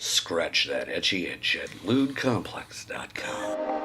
Scratch that etchy itch at ludecomplex.com.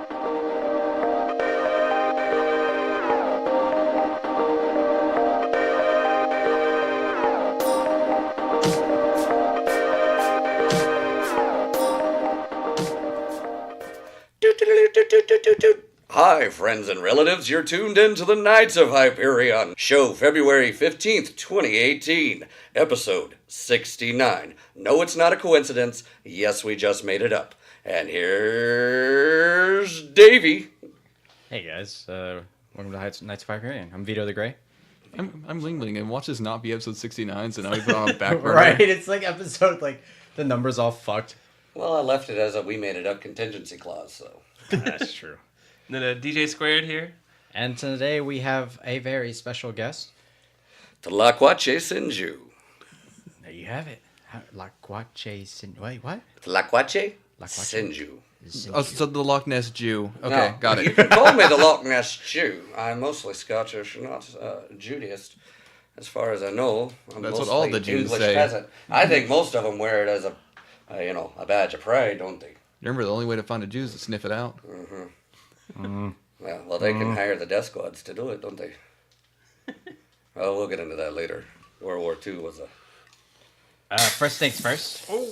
Hi, friends and relatives. You're tuned in to the Knights of Hyperion, show February 15th, 2018, episode 69. No, it's not a coincidence. Yes, we just made it up. And here's Davey. Hey guys, welcome to Knights of Hyperion. I'm Vito the Grey. I'm Ling Ling, and watch this not be episode 69, so now we put on a back burner. Right, it's like episode, like, the number's all fucked. Well, I left it as a we made it up contingency clause, so. That's true. And then DJ Squared here. And today we have a very special guest. Tlaquache Sinju. There you have it. Tlaquache Sin... Wait, what? Tlaquache Tlaquache. Sinju. Oh, so the Loch Ness Jew. Okay, No, got You it. can call me the Loch Ness Jew. I'm mostly Scottish, not Judaist. As far as I know, I'm That's what mostly all the Jews English say. peasant. I think most of them wear it as a badge of pride, don't they? Remember, the only way to find a Jew is to sniff it out. Yeah, well, they can hire the death squads to do it, don't they? Well, we'll get into that later. World War II was a... First things first. Oh.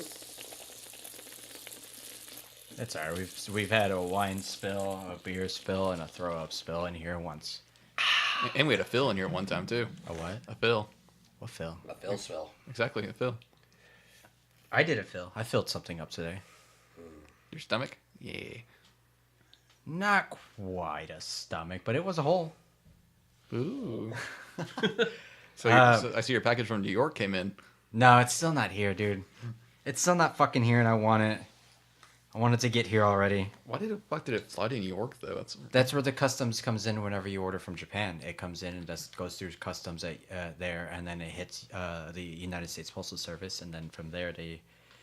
It's alright. We've had a wine spill, a beer spill, and a throw up spill in here once. And we had a Phil in here one time, too. A what? A Phil. What Phil? a Phil spill. Exactly, a Phil. I did a Phil. I filled something up today. Your stomach? Yeah. Not quite a stomach, but it was a hole. Ooh. So, Um, I see your package from New York came in. No, it's still not here, dude. It's still not fucking here, and I want it. I want it to get here already. Why the fuck did it fly to New York, though? That's where the customs comes in whenever you order from Japan. It comes in and just goes through customs there, and then it hits the United States Postal Service, and then from there they...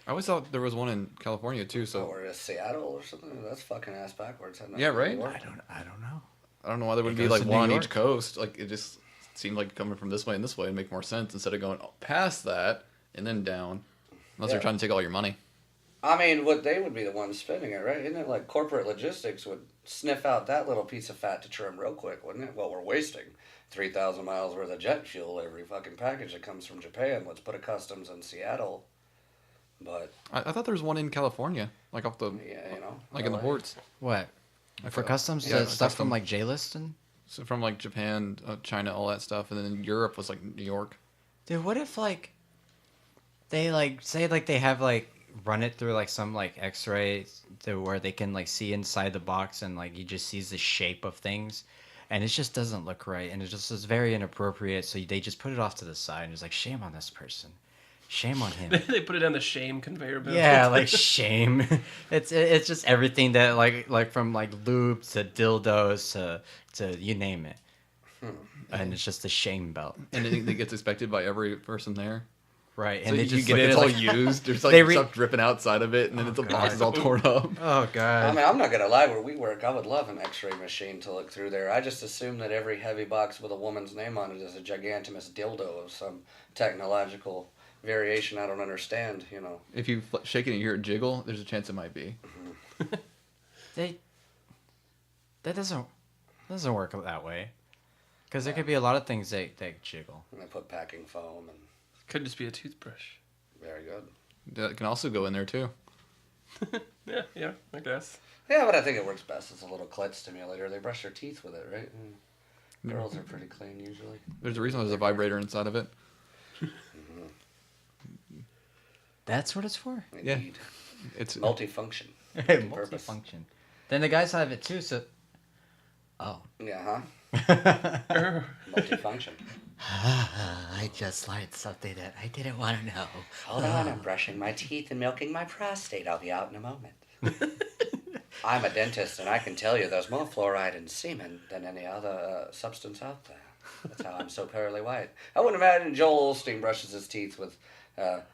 I always thought there was one in California, too, so... Or a Seattle or something. That's fucking ass backwards. Yeah, right? I don't know. I don't know why there wouldn't It be, goes like, to one New on each York. coast. Like, it just seemed like coming from this way and this way would make more sense instead of going past that and then down. Unless Yeah. they're trying to take all your money. I mean, they would be the ones spending it, right? Isn't it like corporate logistics would sniff out that little piece of fat to trim real quick, wouldn't it? Well, we're wasting 3,000 miles worth of jet fuel every fucking package that comes from Japan. Let's put a customs in Seattle. But, I thought there was one in California, like off the, yeah, like in the LA. ports. What? I For thought- customs? yeah, Stuff from, custom. like, J-List and... So from like Japan, China, all that stuff, and then Europe was like New York. Dude, what if, like, they, like, say, like, they have, like, run it through, like, some, like, x-ray to where they can, like, see inside the box and, like, you just sees the shape of things, and it just doesn't look right, and it just is very inappropriate, so they just put it off to the side, and it's like, shame on this person. Shame on him. They put it on the shame conveyor belt. Yeah, like, shame. It's just everything that, like from, like, lube to dildos to you name it. And it's just a shame belt. And anything that gets expected by every person there. Right, So and they you just get look it, at it's all like, used. There's like They re- stuff dripping outside of it, and then the box is all torn up. Oh, I God. mean, I'm not going to lie, where we work, I would love an x-ray machine to look through there. I just assume that every heavy box with a woman's name on it is a gigantimous dildo of some technological variation I don't understand, If you shake it and you hear it jiggle, there's a chance it might be. That doesn't work that way. Because there could be a lot of things that jiggle. And they put packing foam and Could just be a toothbrush. very good. That can also go in there too. Yeah, I guess. Yeah, but I think it works best as a little clit stimulator. They brush their teeth with it, right? Girls are pretty clean usually. There's a reason there's a vibrator inside of it. That's what it's for. Yeah. Indeed. It's Multifunction. Multi-purpose. Multifunction. Then the guys have it too, so... Oh. Yeah, huh? Multifunction. I just learned something that I didn't want to know. Hold on, I'm brushing my teeth and milking my prostate. I'll be out in a moment. I'm a dentist, and I can tell you there's more fluoride in semen than any other substance out there. That's how I'm so pearly white. I wouldn't imagine Joel Osteen brushes his teeth with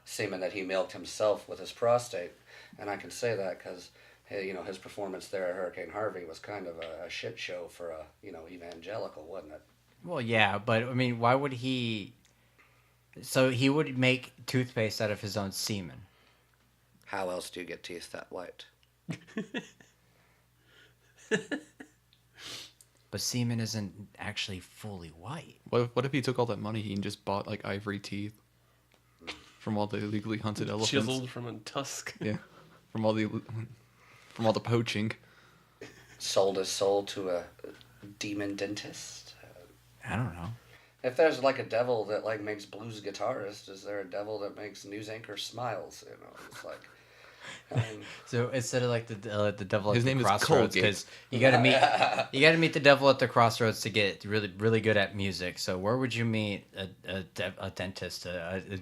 semen that he milked himself with his prostate. And I can say that because, his performance there at Hurricane Harvey was kind of a shit show for a, evangelical, wasn't it? Well, yeah, but, I mean, why would he... So he would make toothpaste out of his own semen. How else do you get teeth that white? But semen isn't actually fully white. What if he took all that money and just bought like ivory teeth from all the illegally hunted elephants? Chiseled from a tusk. Yeah, from all the poaching. Sold his soul to a demon dentist? I don't know. If there's like a devil that like makes blues guitarists, is there a devil that makes news anchor smiles? You know, it's like, I mean, So instead of like the devil at His the name is crossroads, Colgate. because you gotta meet the devil at the crossroads to get really good at music. So where would you meet a dentist?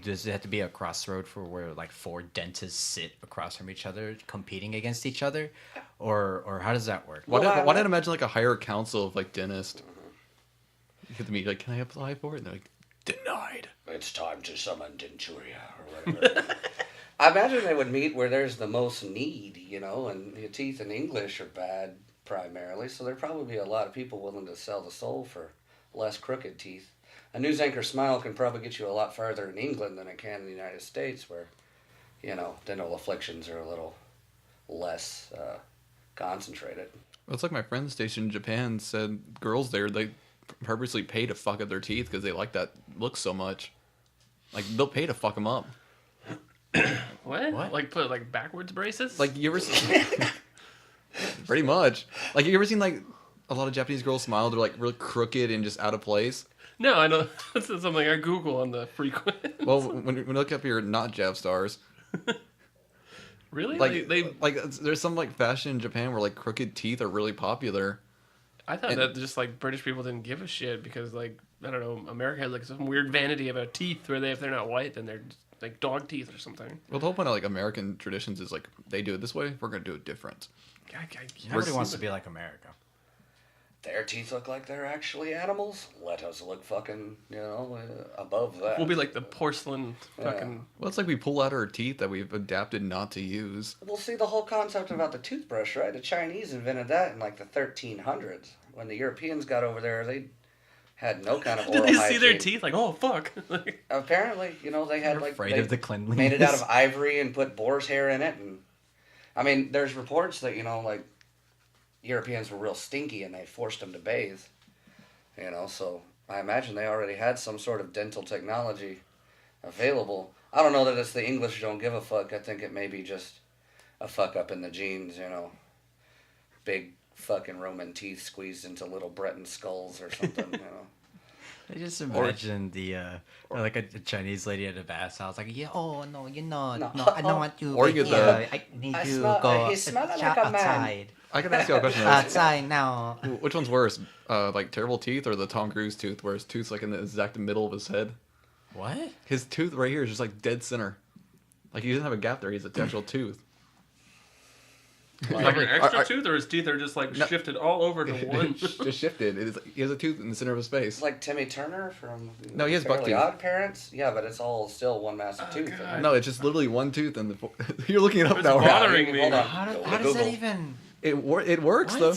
Does it have to be a crossroad for where like 4 dentists sit across from each other, competing against each other, or how does that work? Why Well, did I imagine like a higher council of like dentists? You have to meet like, can I apply for it? And they're like, denied. it's time to summon Denturia or whatever. I imagine they would meet where there's the most need, you know, and your teeth in English are bad primarily, so there'd probably be a lot of people willing to sell the soul for less crooked teeth. A news anchor smile can probably get you a lot farther in England than it can in the United States, where, you know, dental afflictions are a little less concentrated. Well, it's like my friend stationed in Japan said girls there, they purposely pay to fuck up their teeth because they like that look so much. Like, they'll pay to fuck them up. What? Like put like backwards braces? Like, you ever seen... Pretty much. Like, you ever seen, like, a lot of Japanese girls smile? They're, like, really crooked and just out of place. No, I know. This is something I Google on the frequent. Well, when you look up your not Jav stars, Really? like, they there's some, like, fashion in Japan where, like, crooked teeth are really popular. I thought that just like British people didn't give a shit because like I don't know, America has like some weird vanity about teeth where if they're not white then they're like dog teeth or something. Well, the whole point of, like, American traditions is, like, they do it this way, we're going to do it different. Nobody wants to be like America. Their teeth look like they're actually animals. Let us look fucking, you know, above that. We'll be like the porcelain fucking. Well, it's like we pull out our teeth that we've adapted not to use. We'll see the whole concept about the toothbrush, right? The Chinese invented that in like the 1300s. When the Europeans got over there, they had no kind of oral Did they hygiene. see their teeth? Like, oh fuck! Apparently, you know, they had They're like afraid they of the cleanliness. made it out of ivory and put boar's hair in it, and I mean, there's reports that, you know, like Europeans were real stinky and they forced them to bathe. You know, so I imagine they already had some sort of dental technology available. I don't know that it's the English don't give a fuck. I think it may be just a fuck up in the genes, you know. Big fucking Roman teeth squeezed into little Breton skulls or something, you know. I just imagine like a Chinese lady at a bathhouse, like, yeah, oh no, you're not. No. No, I don't want you. Or you get the- I need I to smell- go he's smelling like a man. outside. I can ask you a question. though. Outside now. Which one's worse, like terrible teeth or the Tom Cruise tooth, where his tooth's like in the exact middle of his head? What? His tooth right here is just like dead center. Like he doesn't have a gap there. He has a actual tooth. Like an extra Are- tooth, or his teeth are just like No. shifted all over to one. Just shifted. He has a tooth in the center of his face. It's like Timmy Turner from No, he has buck Fairly teeth. Odd Parents. Yeah, but it's all still one massive tooth. God. isn't it? No, it's just literally one tooth and the. You're looking it up It's now. bothering- right? bothering me. Hold on. How, Go to how does that Google. even? It works What? though.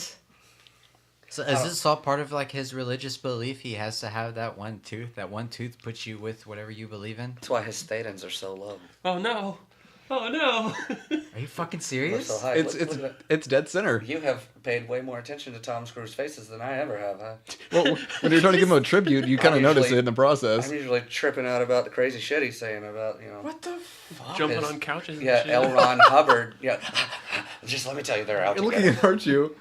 So is this all part of like his religious belief? He has to have that one tooth. That one tooth puts you with whatever you believe in. That's why his statins are so low. Oh no! Oh no! Are you fucking They're serious? so high. It's Look at it's dead center. that. You have paid way more attention to Tom Cruise faces than I ever have, huh? Well, when you're trying to give him a tribute, you kind of notice usually- it in the process. I'm usually tripping out about the crazy shit he's saying about, you know. What the fuck? Jumping His- on couches. Yeah, and shit. L. Ron Hubbard. Yeah. Just let me tell you, they're out You're looking together. at aren't you?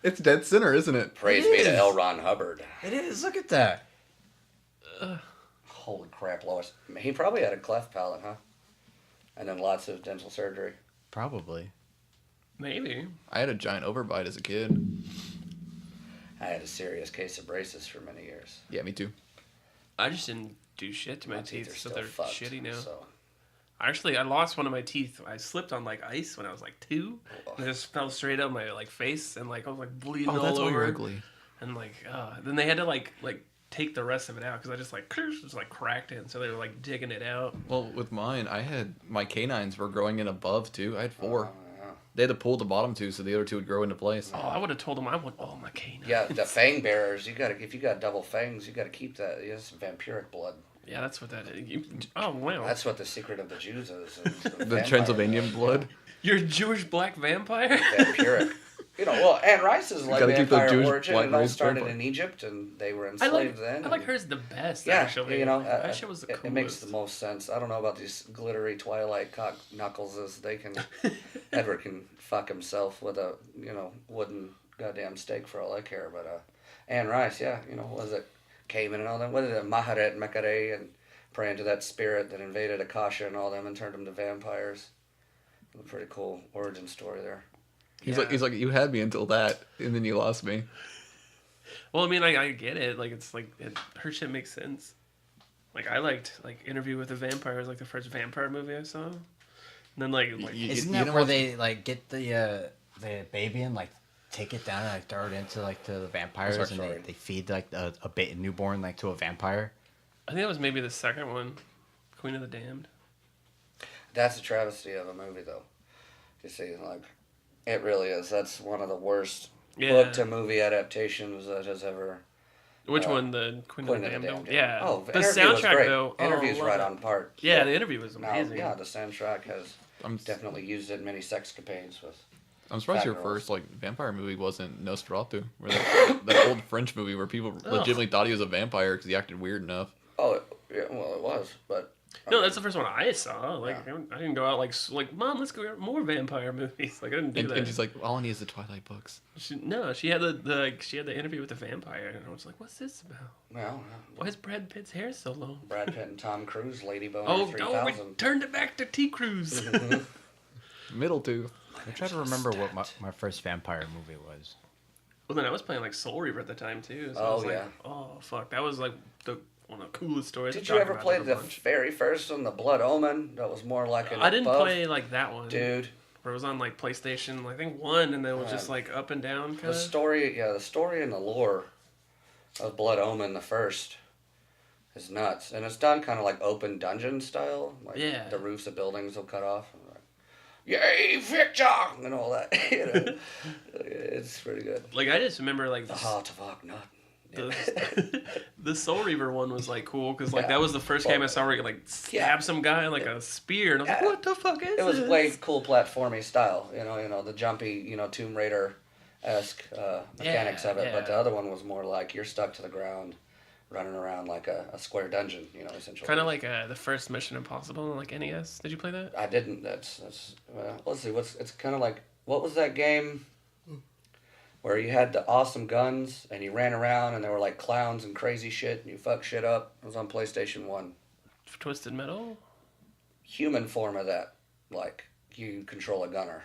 It's dead center, isn't it? Praise It be to is. L. Ron Hubbard. It is. Look at that. Holy crap, Lois. He probably had a cleft palate, huh? And then lots of dental surgery. Probably. Maybe. I had a giant overbite as a kid. I had a serious case of braces for many years. Yeah, me too. I just didn't do shit to my are teeth, so still they're fucked, shitty now. So. Actually, I lost one of my teeth. I slipped on like ice when I was like 2. And it just fell straight out my like face, and like I was like bleeding Oh, all that's why over. you're ugly. And like, then they had to like take the rest of it out because I just like cracked it. And so they were like digging it out. Well, with mine, I had my canines were growing in above too. I had 4. Yeah. They had to pull the bottom 2 so the other 2 would grow into place. Oh, I would have told them I want all my canines. Yeah, the fang bearers, if you got double fangs, you gotta keep that. It's vampiric blood. Yeah, that's what that is. Oh wow. That's what the secret of the Jews is. The Transylvanian blood. You're a Jewish black vampire. Vampiric. You know, well, Anne Rice is like gotta keep the vampire Jewish origin. black It all race started vampire. in Egypt, and they were I enslaved like. then. I like and- hers the best. Yeah, Actually, you know, that shit was the coolest. it makes the most sense. I don't know about these glittery Twilight cock knuckleses. They can, Edward can fuck himself with a wooden goddamn stake for all I care. But Anne Rice, yeah, what was it Cayman and all them? What is it, Maharet Mekare, and praying to that spirit that invaded Akasha and all them and turned them to vampires. A pretty cool origin story there. He's like, you had me until that, and then you lost me. Well, I mean, I get it. Like, it's like her shit makes sense. Like, I liked Interview with a Vampire was like the first vampire movie I saw. And then Isn't that where they like get the baby and like take it down and like throw it into like the vampires and they feed like a newborn like to a vampire? I think that was maybe the second one, Queen of the Damned. That's a travesty of a movie, though. You see, like, it really is. That's one of the worst book to movie adaptations that has ever. Which one? The Queen of the Damned? Yeah. Oh, the Interview was soundtrack great. though. Interview's love right it. on part. Yeah, the Interview was amazing. Now, yeah, the soundtrack has definitely used it in many sexcapades with. I'm surprised your first like vampire movie wasn't Nosferatu, where that old French movie where people legitimately thought he was a vampire because he acted weird enough. Oh, yeah, well, it was, but. No, that's the first one I saw. Like, I didn't go out like, Mom, let's go get more vampire movies. Like, I didn't do that. And she's like, all I need is the Twilight books. She had she had the Interview with the Vampire, and I was like, what's this about? Well, Why is Brad Pitt's hair so long? Brad Pitt and Tom Cruise, Lady Boner Oh, 3000. we turned it back to T. Cruz. Middle tooth. I'm trying to remember what my first vampire movie was. Well, then I was playing like Soul Reaver at the time too. So Oh, I was like, yeah. oh fuck, that was like one of the coolest stories. Did to you talk ever about play in a the bunch. very first one, the Blood Omen? That was more like an I didn't above. play like that one, Dude. Where it was on like PlayStation, I think 1, and then it was just like up and down. The story and the lore of Blood Omen, the first, is nuts. And it's done kind of like open dungeon style. Like Yeah. the roofs of buildings will cut off. And like, yay, Victor! And all that. It's pretty good. Like I just remember like The Heart of Akhenaten. the Soul Reaver one was like cool because like that was the first game I saw where you could like stab some guy like a spear, and I was like, what the fuck is It was this? way cool platformy style, the jumpy, Tomb Raider-esque mechanics of it. But the other one was more like you're stuck to the ground, running around like a square dungeon, essentially. Kind of like the first Mission Impossible on like NES. Did you play that? I didn't. That's let's see. It's kind of like, what was that game where you had the awesome guns and you ran around and there were like clowns and crazy shit and you fucked shit up? It was on PlayStation 1. Twisted Metal? Human form of that. Like, you control a gunner.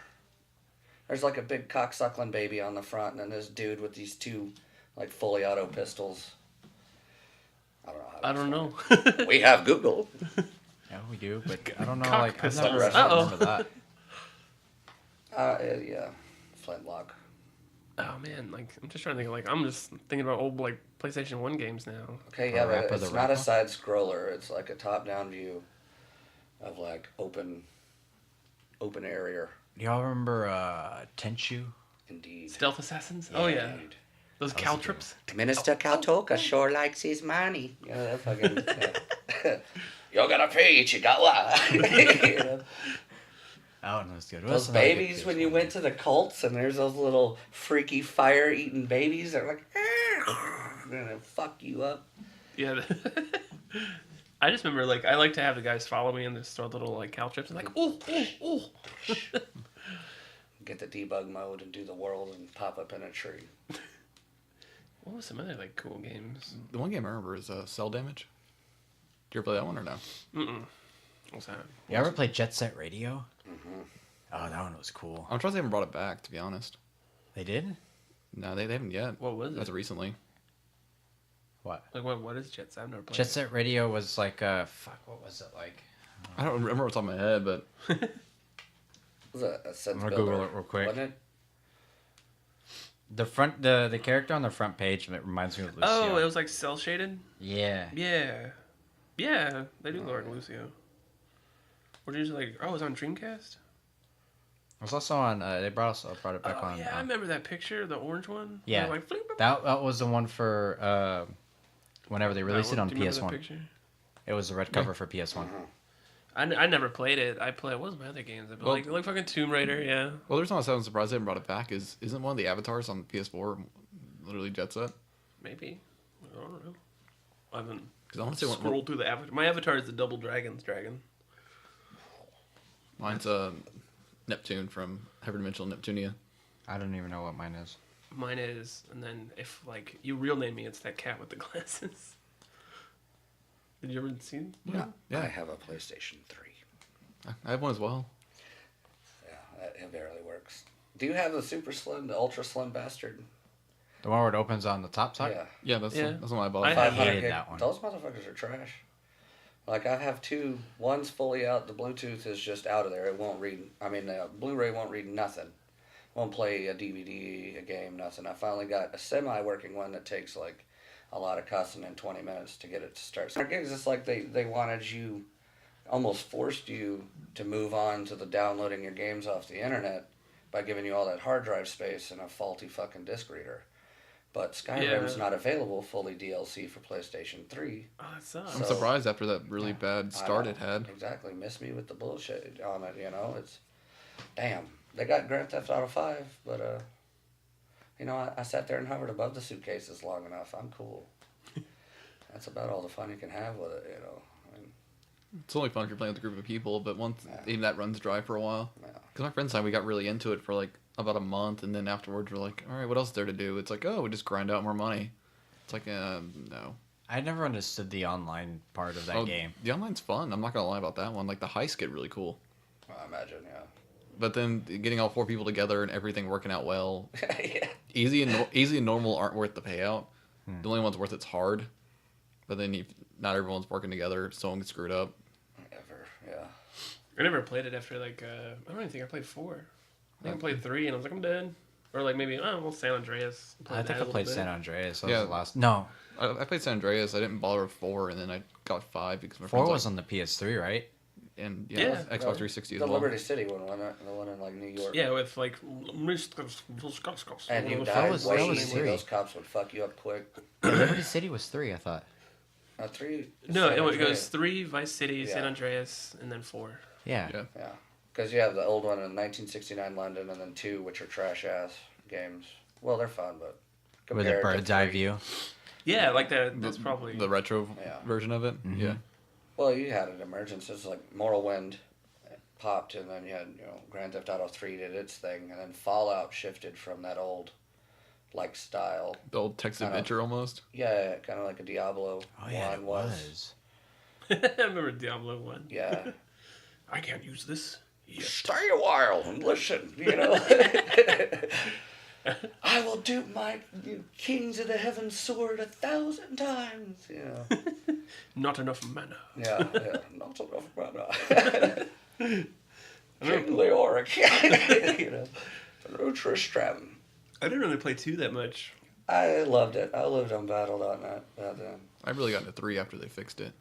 There's like a big cocksuckling baby on the front and then this dude with these two like fully auto pistols. I don't know. We have Google. Yeah, we do, but I don't know. Cock Like, I've pistol. never remember that. Yeah. Flintlock. Oh man, like I'm just trying to think. Like I'm just thinking about old like PlayStation 1 games now. Okay, yeah, but Rapper it's the not a Rapper? side scroller. It's like a top-down view of like open area. Y'all remember Tenchu? Indeed. Stealth Assassins? Oh yeah. Indeed. Those caltrips? Minister Kaltoka sure likes his money. That fucking. Yeah. You're gonna pay, Chigawa. Oh, no, it's good. Those babies when you went to the cults and there's those little freaky fire-eating babies that are like, they're gonna fuck you up. Yeah. I just remember like I like to have the guys follow me and just throw little like caltrips and like ooh. Get the debug mode and do the world and pop up in a tree. What was some other like cool games? The one game I remember is Cell Damage. Did you ever play that one or no? Mm-mm. What's that? You ever play Jet Set Radio? Mm-hmm. Oh, that one was cool. I'm trying they haven't brought it back, to be honest. They did? No, they haven't yet. What was it? That's recently. What? Like what is Jet Set? I've never played. Jet Set Radio was like fuck. What was it like? I don't remember what's on my head, but Was that a sense I'm gonna builder? Google it real quick. Wasn't it? The character on the front page that reminds me of Lucio. Oh, it was like cell shaded. Yeah. Yeah. They do Lord and Lucio. Or did you like? Oh, it was on Dreamcast. It was also on. They brought it back on. Yeah, I remember that picture, the orange one. Yeah. Like, That was the one for whenever they released it on Do you remember that PS1. picture? It was the red cover for PS1. I never played it. What was my other games? I played, like fucking Tomb Raider, yeah. Well, there's not. I'm surprised they haven't brought it back. Isn't one of the avatars on PS4 literally Jet Set? Maybe. I don't know. I haven't Because I want to say scrolled through the avatar. My avatar is the Double Dragon's dragon. mine's Neptune from Hyperdimensional Neptunia. I don't even know what mine is. Mine is, and then if like you real name me, it's that cat with the glasses. Did you ever see? Yeah. I have a PlayStation 3. I have one as well. Yeah, it barely works. Do you have the super slim, the ultra slim bastard? The one where it opens on the top side? Yeah. Yeah, that's Yeah. that's one I bought. I 500 hated gig. that one. Those motherfuckers are trash. Like, I have two. One's fully out. The Bluetooth is just out of there. It won't read. I mean, the Blu-ray won't read nothing. Won't play a DVD, a game, nothing. I finally got a semi-working one that takes, like, a lot of cussing in 20 minutes to get it to start. So gigs, it's like they wanted you, almost forced you to move on to the downloading your games off the internet by giving you all that hard drive space and a faulty fucking disc reader. But Skyrim's not available fully DLC for PlayStation 3. Oh, that sucks. I'm surprised after that really bad start it had. Exactly. Miss me with the bullshit on it, you know? It's... Damn. They got Grand Theft Auto 5, but, you know, I sat there and hovered above the suitcases long enough. I'm cool. That's about all the fun you can have with it, you know? I mean, It's only fun if you're playing with a group of people, but once even that runs dry for a while. yeah. Because my friends and I, we got really into it for like about a month, and then afterwards we're like, all right, what else is there to do? It's like, oh, we just grind out more money. It's like, no. I never understood the online part of that game. The online's fun. I'm not gonna lie about that one. Like the heists get really cool, I imagine, yeah. but then getting all 4 people together and everything working out well, Yeah. easy and normal aren't worth the payout. The only one's worth it's hard, but then not everyone's working together. Someone gets screwed up. Ever, yeah. I never played it after like I don't even think I played 4. I think I played 3 and I was like I'm dead. Or like maybe San Andreas. I think I played San Andreas. That was Yeah. the last. No, I played San Andreas. I didn't bother with 4, and then I got 5 because my 4 friends was on the PS3, right? and Yeah. Xbox 360 as The well. Liberty City one, wasn't it? The one in, like, New York. Yeah, with like And you That died was- way that was easy. 3. Those cops would fuck you up quick. Liberty City was 3, I thought. 3... No, San it Andreas. goes 3 Vice City, San Yeah. Andreas, and then 4. Yeah. Yeah. Yeah. Because you have the old one in 1969 London, and then 2, which are trash-ass games. Well, they're fun, but... With a compared to bird's eye 3 view. Yeah, like that. That's probably the retro Yeah. version of it. Yeah. Well, you had an emergence. It's like Morrowind popped, and then you had, you know, Grand Theft Auto 3 did its thing, and then Fallout shifted from that old, like, style. The old text Kinda. adventure almost. Yeah, kind of like a Diablo Oh yeah, it 1 was. I remember Diablo 1. Yeah. I can't use this. Yeah. Stay a while and listen, you know. I will do my Kings of the Heaven sword 1,000 times, you know. Not enough mana. Yeah, not enough mana. King Leoric, you know. Tristram. I didn't really play 2 that much. I loved it. I lived on Battle.net back then. I really got into 3 after they fixed it.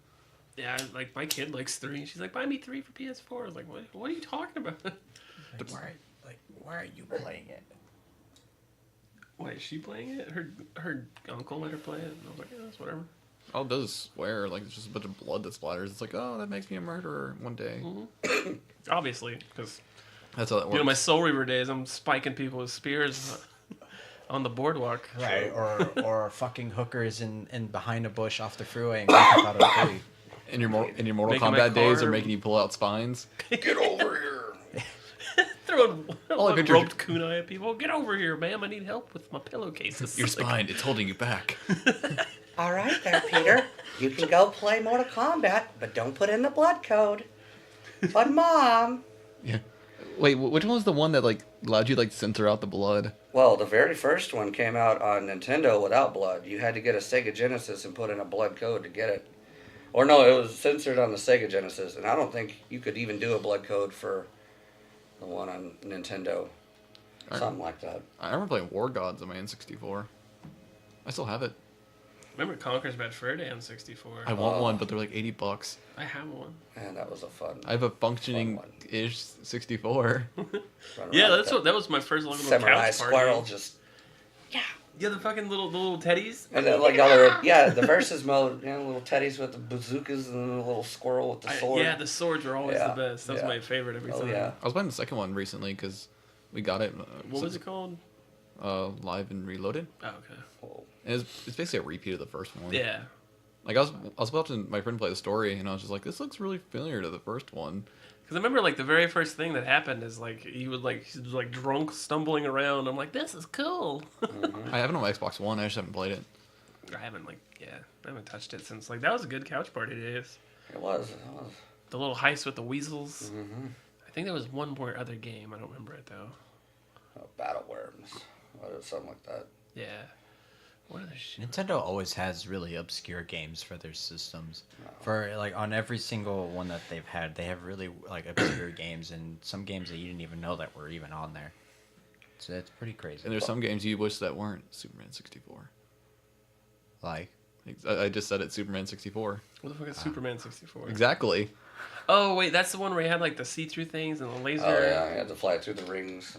Yeah, like my kid likes 3. She's like, buy me 3 for PS4. I was like, what are you talking about? Why are you playing it? Why is she playing it? Her uncle let her play it. And I was like, yeah, that's whatever. All it does is swear. Like, it's just a bunch of blood that splatters. It's like, oh, that makes me a murderer one day. Obviously, because That's how that works. my Soul Reaver days, I'm spiking people with spears on the boardwalk. Right, or fucking hookers in behind a bush off the freeway and Grand Theft Auto 3. in your Mortal Making my Kombat days car- are making you pull out spines. Get over here. Throwing All I pictured- roped kunai at people. Get over here, ma'am. I need help with my pillowcases. Your Like, spine, it's holding you back. All right there, Peter. You can go play Mortal Kombat, but don't put in the blood code. But Mom... Yeah. Wait, which one was the one that like allowed you to like censor out the blood? Well, the very first one came out on Nintendo without blood. You had to get a Sega Genesis and put in a blood code to get it. Or no, it was censored on the Sega Genesis, and I don't think you could even do a blood code for the one on Nintendo. Something like that. I remember playing War Gods on my N64. I still have it. Remember Conker's Bad Fur Day on 64? I want one, but they're like $80. I have one. Man, that was a fun. I have a functioning-ish 64. run Yeah, around that's with that was my first little Samurai couch Squirrel party. just... Yeah, Yeah, the fucking little teddies. And then like other the versus mode, little teddies with the bazookas and the little squirrel with the sword. Yeah, the swords were always Yeah, the best. That was yeah. my favorite every time. Yeah. I was playing the second one recently because we got it. What was it called? Live and Reloaded. Oh, okay. Whoa. And it's basically a repeat of the first one. Yeah. Like I was watching my friend play the story, and I was just like, this looks really familiar to the first one. Because I remember, like, the very first thing that happened is, like, he was drunk, stumbling around. I'm like, this is cool. I have it on my Xbox One. I just haven't played it. I haven't touched it since, like, that was a good couch party days. It was. The little heist with the weasels. Mm-hmm. I think there was one more other game. I don't remember it, though. Oh, Battle Worms. Or something like that. Yeah. What other shit? Nintendo always has really obscure games for their systems. For like on every single one that they've had, they have really like obscure games and some games that you didn't even know that were even on there. So it's pretty crazy. And there's some games you wish that weren't Superman 64. Like I just said it, Superman 64. What the fuck is Superman 64? Exactly. Oh, wait, that's the one where you had, like, the see-through things and the laser. Oh yeah, I had to fly through the rings.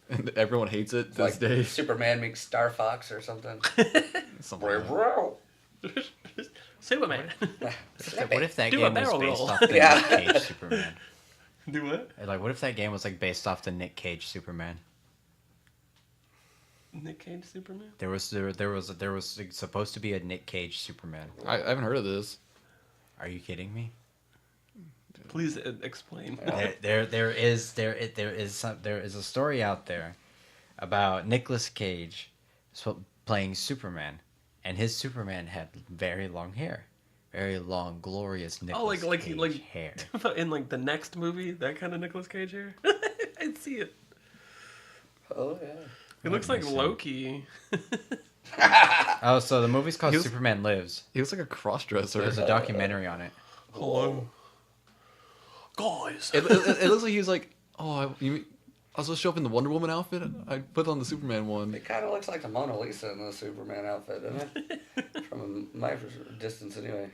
And everyone hates it to this Like day. Superman meets Star Fox or something. Something like that. Superman. what if that Do a game was barrel based roll. off the Yeah. Nick Cage Superman? Do what? Like what if that game was like based off the Nick Cage Superman? Nick Cage Superman? There was supposed to be a Nick Cage Superman. I haven't heard of this. Are you kidding me? Please explain. There is a story out there about Nicolas Cage playing Superman, and his Superman had very long hair, very long, glorious Nicolas Cage hair. In like the next movie, that kind of Nicolas Cage hair. I'd see it. Oh yeah. It looks like Loki. Oh, so the movie's called He was- Superman Lives. He looks like a cross-dresser. There's a documentary on it. Hello. Guys. It looks like he was like, oh, I was supposed to show up in the Wonder Woman outfit. I put on the Superman one. It kind of looks like the Mona Lisa in the Superman outfit, doesn't it? From my distance, anyway.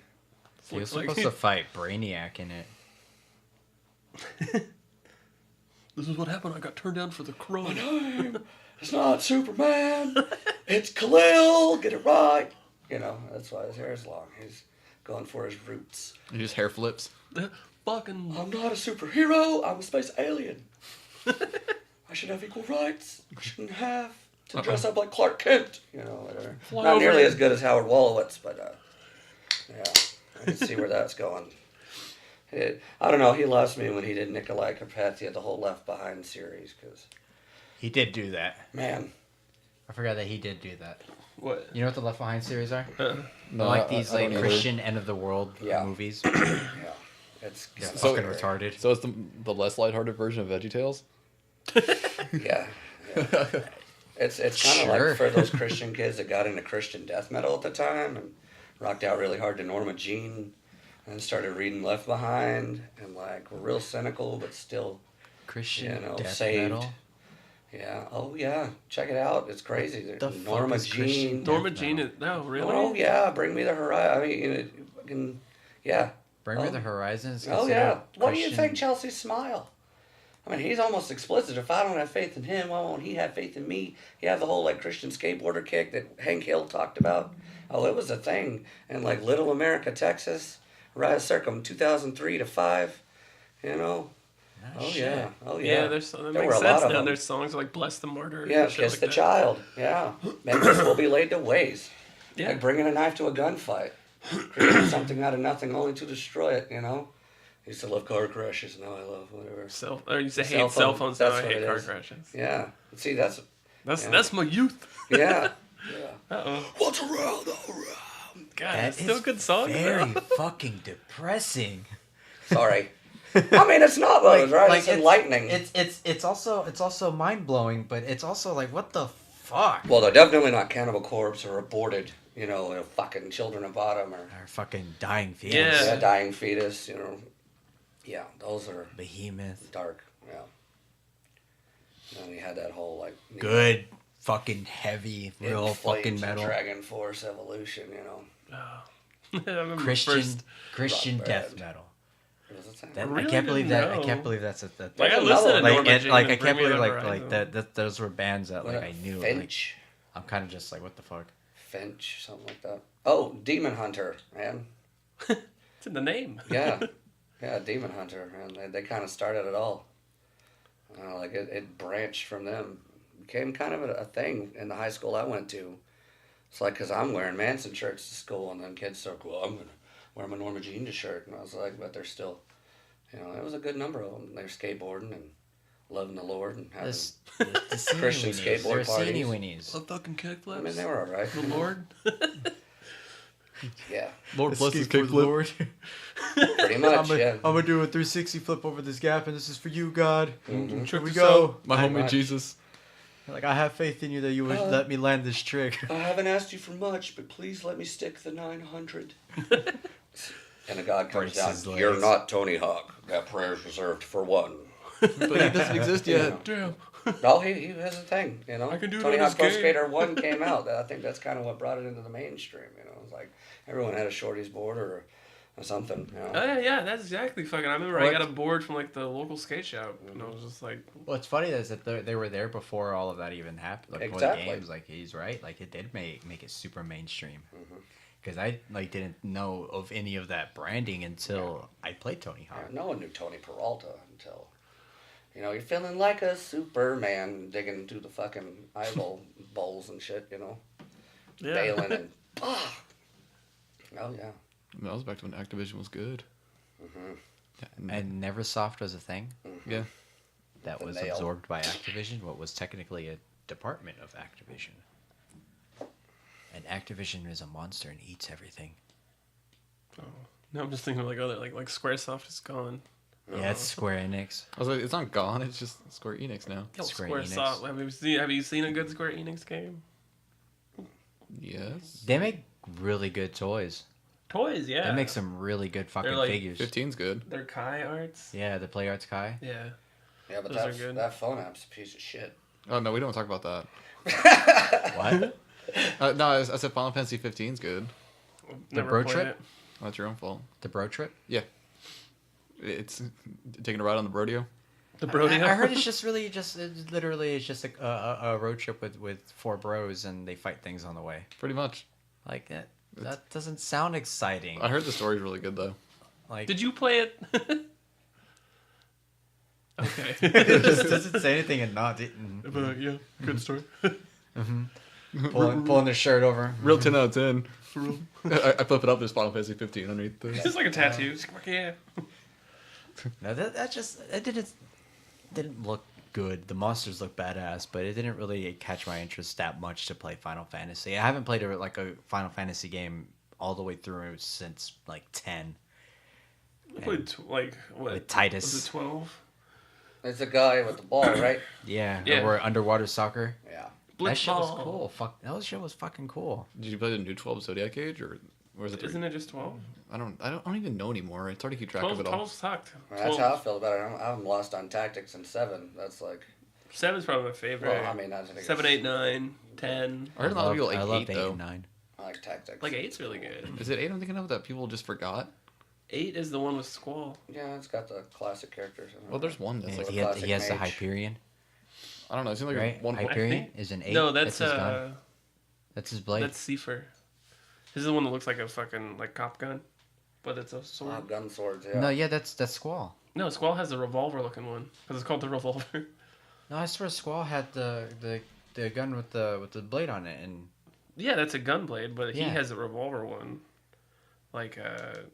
He was Looks like- supposed to fight Brainiac in it. This is what happened. I got turned down for the crow. It's not Superman. It's Khalil. Get it right. That's why his hair is long. He's going for his roots. He just hair flips. Fucking. I'm not a superhero. I'm a space alien. I should have equal rights. I shouldn't have to dress up like Clark Kent. Whatever. Fly Not over nearly here. as good as Howard Wolowitz, but yeah, I can see where that's going. I don't know. He lost me when he did Nikolai Carpathia, the whole Left Behind series, because He did do that. man, I forgot that he did do that. What? You know what the Left Behind series are? No, Like these I don't like either. Christian end of the world Yeah. movies. yeah, it's Yeah, So- fucking retarded. So it's the less lighthearted version of VeggieTales? yeah. It's kind of Sure. like for those Christian kids that got into Christian death metal at the time and rocked out really hard to Norma Jean and started reading Left Behind and like were real cynical but still Christian death saved. metal. Yeah. Oh yeah. Check it out. It's crazy. The fuck Norma is Christian Jean. death Norma metal? Jean is. No, really? Oh yeah. Bring me the horizon. I mean, fucking yeah. Bring Me the Horizon is Oh yeah. considered What do you Christian- think, Chelsea? Smile. I mean, he's almost explicit. If I don't have faith in him, why won't he have faith in me? He had the whole like Christian skateboarder kick that Hank Hill talked about. Oh, it was a thing in like Little America, Texas, right circa 2003 to 5. Oh shit. yeah. Oh Yeah, yeah. there's that There makes were a sense lot of now. them. There's songs like "Bless the Martyr." Yeah, and shit kiss like the that. child. Yeah. Memphis will be laid to waste. Yeah. Like bringing a knife to a gunfight. Creating something out of nothing only to destroy it, Used to love car crashes, now I love whatever. Or you say Cell hate cell phone, phones. Now that's I what hate it car is. crashes. Yeah. See, that's That's my youth. yeah. Yeah. Uh-oh. What's around, all around? God, That it's still a is good song. Very though. fucking depressing. Sorry. I mean, it's not those, right? It's enlightening. It's also mind blowing, but it's also like what the fuck. Well, they're definitely not Cannibal Corpse or Aborted, fucking Children of Bottom or Our fucking dying fetus. Yeah. Dying Fetus, Yeah, those are Behemoth. dark, yeah. And then we had that whole, like... Good fucking heavy, In real Flames fucking and metal. Dragon Force Evolution, I remember Christian first. rock death band. metal. What was it saying? That, Really I can't believe didn't that. I know. can't believe that's a that. Like I There's listened to another Norma like Jean I and can't Bring Me believe the like Horizon. that those were bands that like I knew. Like, Finch. I'm kind of just like, what the fuck? Finch, something like that. Oh, Demon Hunter, man. It's in the name. Yeah. Yeah, Demon Hunter, man. They kind of started it all. Like it branched from them. Became kind of a thing in the high school I went to. It's like, because I'm wearing Manson shirts to school, and then kids start, well, I'm going to wear my Norma Jean shirt. And I was like, but they're still, it was a good number of them. They're skateboarding and loving the Lord and having The Christian skateboard parties. Teeny weenies. A fucking kickflips. I mean, they were all right. The Lord. Yeah, Lord bless his kickflip. Lord. pretty much, yeah. I'm gonna do a 360 flip over this gap, and this is for you, God. Mhm. Here we Trick go. My Pretty homie much. Jesus. Like, I have faith in you that you would let me land this trick. I haven't asked you for much, but please let me stick the 900. And a God comes Breaks down, his legs. you're not Tony Hawk. That prayer's reserved for one. But he doesn't exist yet. Damn. No, he has a thing, I can do it Tony on Hawk this Pro game. Skater 1 came out. I think that's kind of what brought it into the mainstream, It was like, everyone had a shorty's board or something, Oh yeah, that's exactly fucking. I remember I What? got a board from like the local skate shop, and I was just like, What's funny is that they were there before all of that even happened. Like, before Exactly. the games, like, he's right. Like, it did make it super mainstream. Mm-hmm. Because I, like, didn't know of any of that branding until I played Tony Hawk. No one knew Tony Peralta until, you're feeling like a Superman digging through the fucking eyeball bowls and shit, yeah. bailing and, oh yeah. That was back to when Activision was good. Mm-hmm. Yeah, And Neversoft was a thing yeah. that The was nail. absorbed by Activision, what was technically a department of Activision. And Activision is a monster and eats everything. Oh. No, I'm just thinking like other like SquareSoft is gone. Yeah, it's Square Enix. I was like, it's not gone. It's just Square Enix now. Yo, Square SquareSoft. Enix. Have you seen a good Square Enix game? Yes. They make really good toys. Toys, yeah. They make some really good fucking like figures. 15's good. They're Kai arts. Yeah, the Play Arts Kai. Yeah. Yeah, but Those are good. that phone app's a piece of shit. Oh no, we don't talk about that. What? No, I said Final Fantasy 15's good. Never Bro played Trip? it. Oh, that's your own fault. The Bro Trip? Yeah. It's taking a ride on the rodeo. The Brody. I heard it's just really just literally it's just a road trip with four bros and they fight things on the way. Pretty much. Like that doesn't sound exciting. I heard the story's really good though. Like Did you play it? Okay. it just doesn't say anything and not But, yeah, good story. pulling their shirt over. Real 10 out of 10. For real. I flip it up. There's Final Fantasy 15 underneath this. It's just like a tattoo. Just fuck yeah. No, that didn't look good. The monsters look badass, but it didn't really catch my interest that much to play Final Fantasy. I haven't played a Final Fantasy game all the way through since like 10. I played like what? With Titus. Was it 12? It's a guy with the ball, right? Yeah, Yeah. or underwater soccer. Yeah. That shit was Blitzball. cool. That shit was fucking cool. Did you play the new 12 Zodiac Age or is it? Isn't it just 12? I don't even know anymore. It's hard to keep track 12, of it all. 12 sucked. That's how I feel about it. I'm lost on tactics in 7. That's like, 7's probably my favorite. well, I mean, I think 7, 8, 9, 10. I heard a lot of people like I 8 love 8 though. and 9. I like tactics. Like 8's really good. Is it 8 I'm thinking of that people just forgot? 8 is the one with Squall. Yeah, it's got the classic characters. In it. Well, there's one that's And like, he has the mage. Hyperion, I don't know. It seems like right? one. Hyperion think- is an 8. No, that's his gun. That's his blade. That's Seifer. This is the one that looks like a fucking like cop gun, but it's a sword. Gun swords, yeah. No, yeah, that's Squall. No, Squall has the revolver looking one because it's called the revolver. No, I swear Squall had the gun with the blade on it, and Yeah, that's a gun blade, but he Yeah. has a revolver one. Like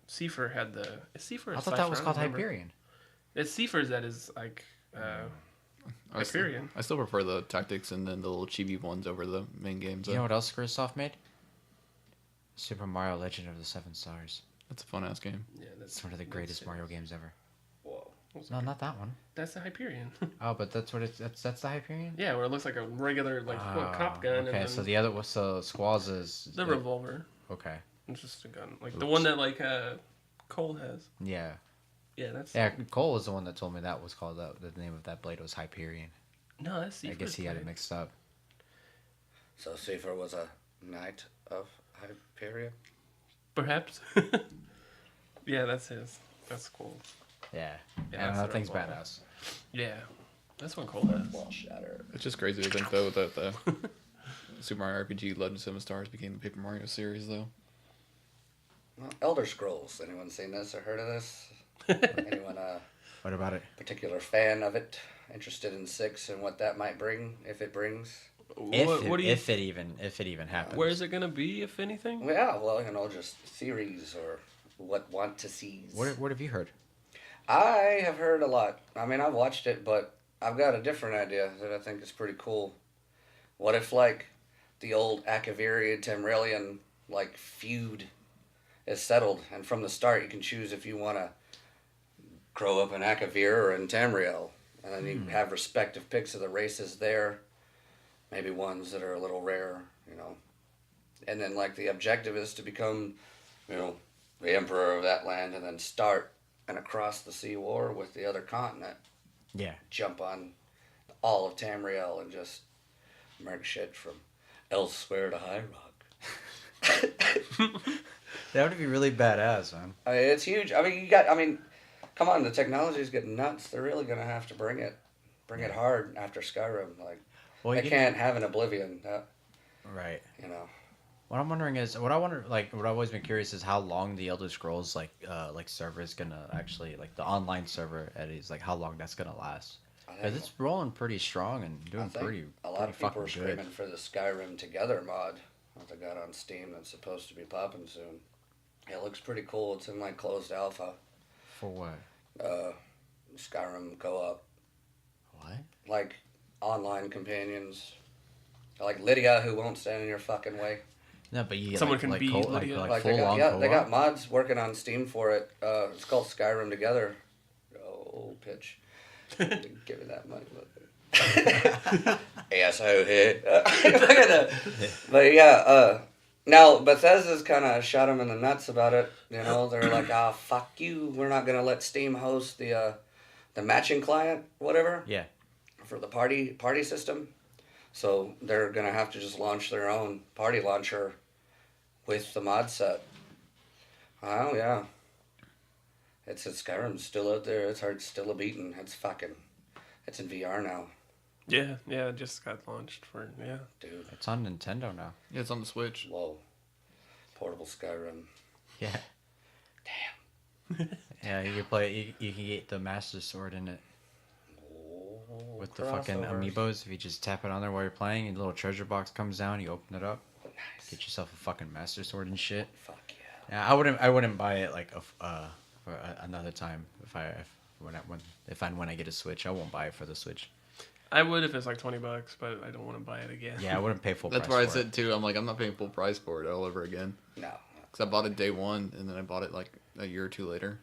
Seifer had the. Is Seifer? I a thought that Slifer? was I don't called remember. Hyperion. It's Seifer's that is like I still, Hyperion. I still prefer the tactics and then the little chibi ones over the main games. You know what else Squaresoft made? Super Mario Legend of the Seven Stars. That's a fun ass game. Yeah, It's one of the greatest Mario games ever. Whoa. No, not that one. That's the Hyperion. Oh, but that's what it's that's the Hyperion. Yeah, where it looks like a regular like cop gun. Okay, and then so the other was Squall's is the revolver. Okay. It's just a gun, like the one that like Cole has. Yeah. Yeah, that's. Yeah, Cole was the one that told me that was called the name of that blade was Hyperion. No, that's Seifer's I guess he had it blade. mixed up. So Seifer was a knight of Hyperion? Perhaps. Yeah, that's his. That's cool. Yeah. Yeah, And that's that the thing's revolver. badass. Yeah, that's what Cole has. Wall shatter. It's just crazy to think though that Super Mario RPG Legend of Seven Stars became the Paper Mario series, though. Well, Elder Scrolls. Anyone seen this or heard of this? Anyone What about it? particular fan of it? Interested in 6 and what that might bring, if it brings? If it even happens. Where is it gonna be, if anything? Yeah, well, just theories or what want to see. What have you heard? I have heard a lot. I mean, I've watched it, but I've got a different idea that I think is pretty cool. What if, like, the old Akavirian Tamrielian, like, feud is settled, and from the start you can choose if you want to grow up in Akavir or in Tamriel, and then you have respective picks of the races there, maybe ones that are a little rare, and then, like, the objective is to become, the emperor of that land, and then start an across the sea war with the other continent. Yeah. Jump on all of Tamriel and just murk shit from elsewhere to High Rock. That would be really badass, man. I mean, it's huge. I mean, come on, the technology's getting nuts. They're really gonna have to bring it hard after Skyrim. Like, they can't have an Oblivion. Right. What I'm wondering is, what I've always been curious is how long the Elder Scrolls like server is gonna actually, like, the online server Eddie's, like, how long that's gonna last. Because it's rolling pretty strong and doing pretty. A lot of people are fucking good. screaming for the Skyrim Together mod that they got on Steam that's supposed to be popping soon. It looks pretty cool. It's in, like, closed alpha. For what? Skyrim co-op. What? Like, online companions. Like Lydia, who won't stand in your fucking way. No, but you Someone can be Lydia. Like full on co-op? they got mods working on Steam for it. It's called Skyrim Together. Oh, pitch. Give me that money. Asshole here. But yeah, now Bethesda's kind of shot them in the nuts about it. They're like, fuck you. We're not gonna let Steam host the matching client, whatever. Yeah. For the party system. So they're gonna have to just launch their own party launcher with the mod set. Oh yeah. Skyrim's still out there. It's hard, still a beating. It's in VR now. Yeah, it just got launched Dude. It's on Nintendo now. Yeah, it's on the Switch. Whoa. Portable Skyrim. Yeah. Damn. Yeah, you can play. You can get the Master Sword in it Oh, with the fucking crossovers. amiibos. If you just tap it on there while you're playing, a little treasure box comes down. You open it up, Nice. get yourself a fucking Master Sword and shit. Fuck yeah. Yeah, I wouldn't buy it like for another time when I get a Switch. I won't buy it for the Switch. I would if it's like $20, but I don't want to buy it again. Yeah, I wouldn't pay full That's price where I for said too. I'm like, I'm not paying full price for it all over again. No. Because I bought it day one, and then I bought it like a year or two later.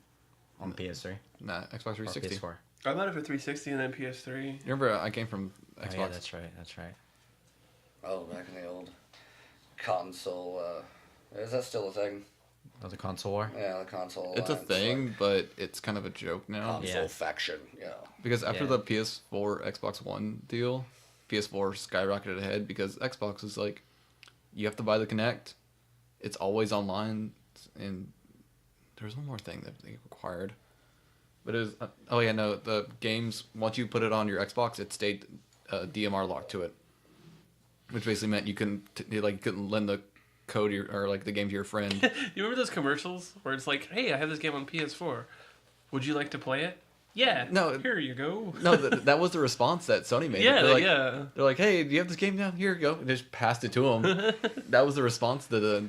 on PS3 Nah, Xbox or 360. PS4. I bought it for 360 and then PS3. Remember, I came from Xbox. Oh, yeah, that's right. Oh, back in the old console. Is that still a thing? Oh, the console war. Yeah, the console. It's a alliance, thing, like, but it's kind of a joke now. console Yeah. faction. Yeah. Because after Yeah. the PS4 Xbox One deal, PS4 skyrocketed ahead because Xbox is like, you have to buy the Kinect. It's always online, and there's one more thing that they required. But it was the games, once you put it on your Xbox, it stayed DMR locked to it, which basically meant you couldn't lend the code or like the game to your friend. You remember those commercials where it's like, "Hey, I have this game on PS4. Would you like to play it?" Yeah. No. Here you go. No, that was the response that Sony made. Yeah, They're like, "Hey, do you have this game now? Here you go." And just passed it to them. That was the response to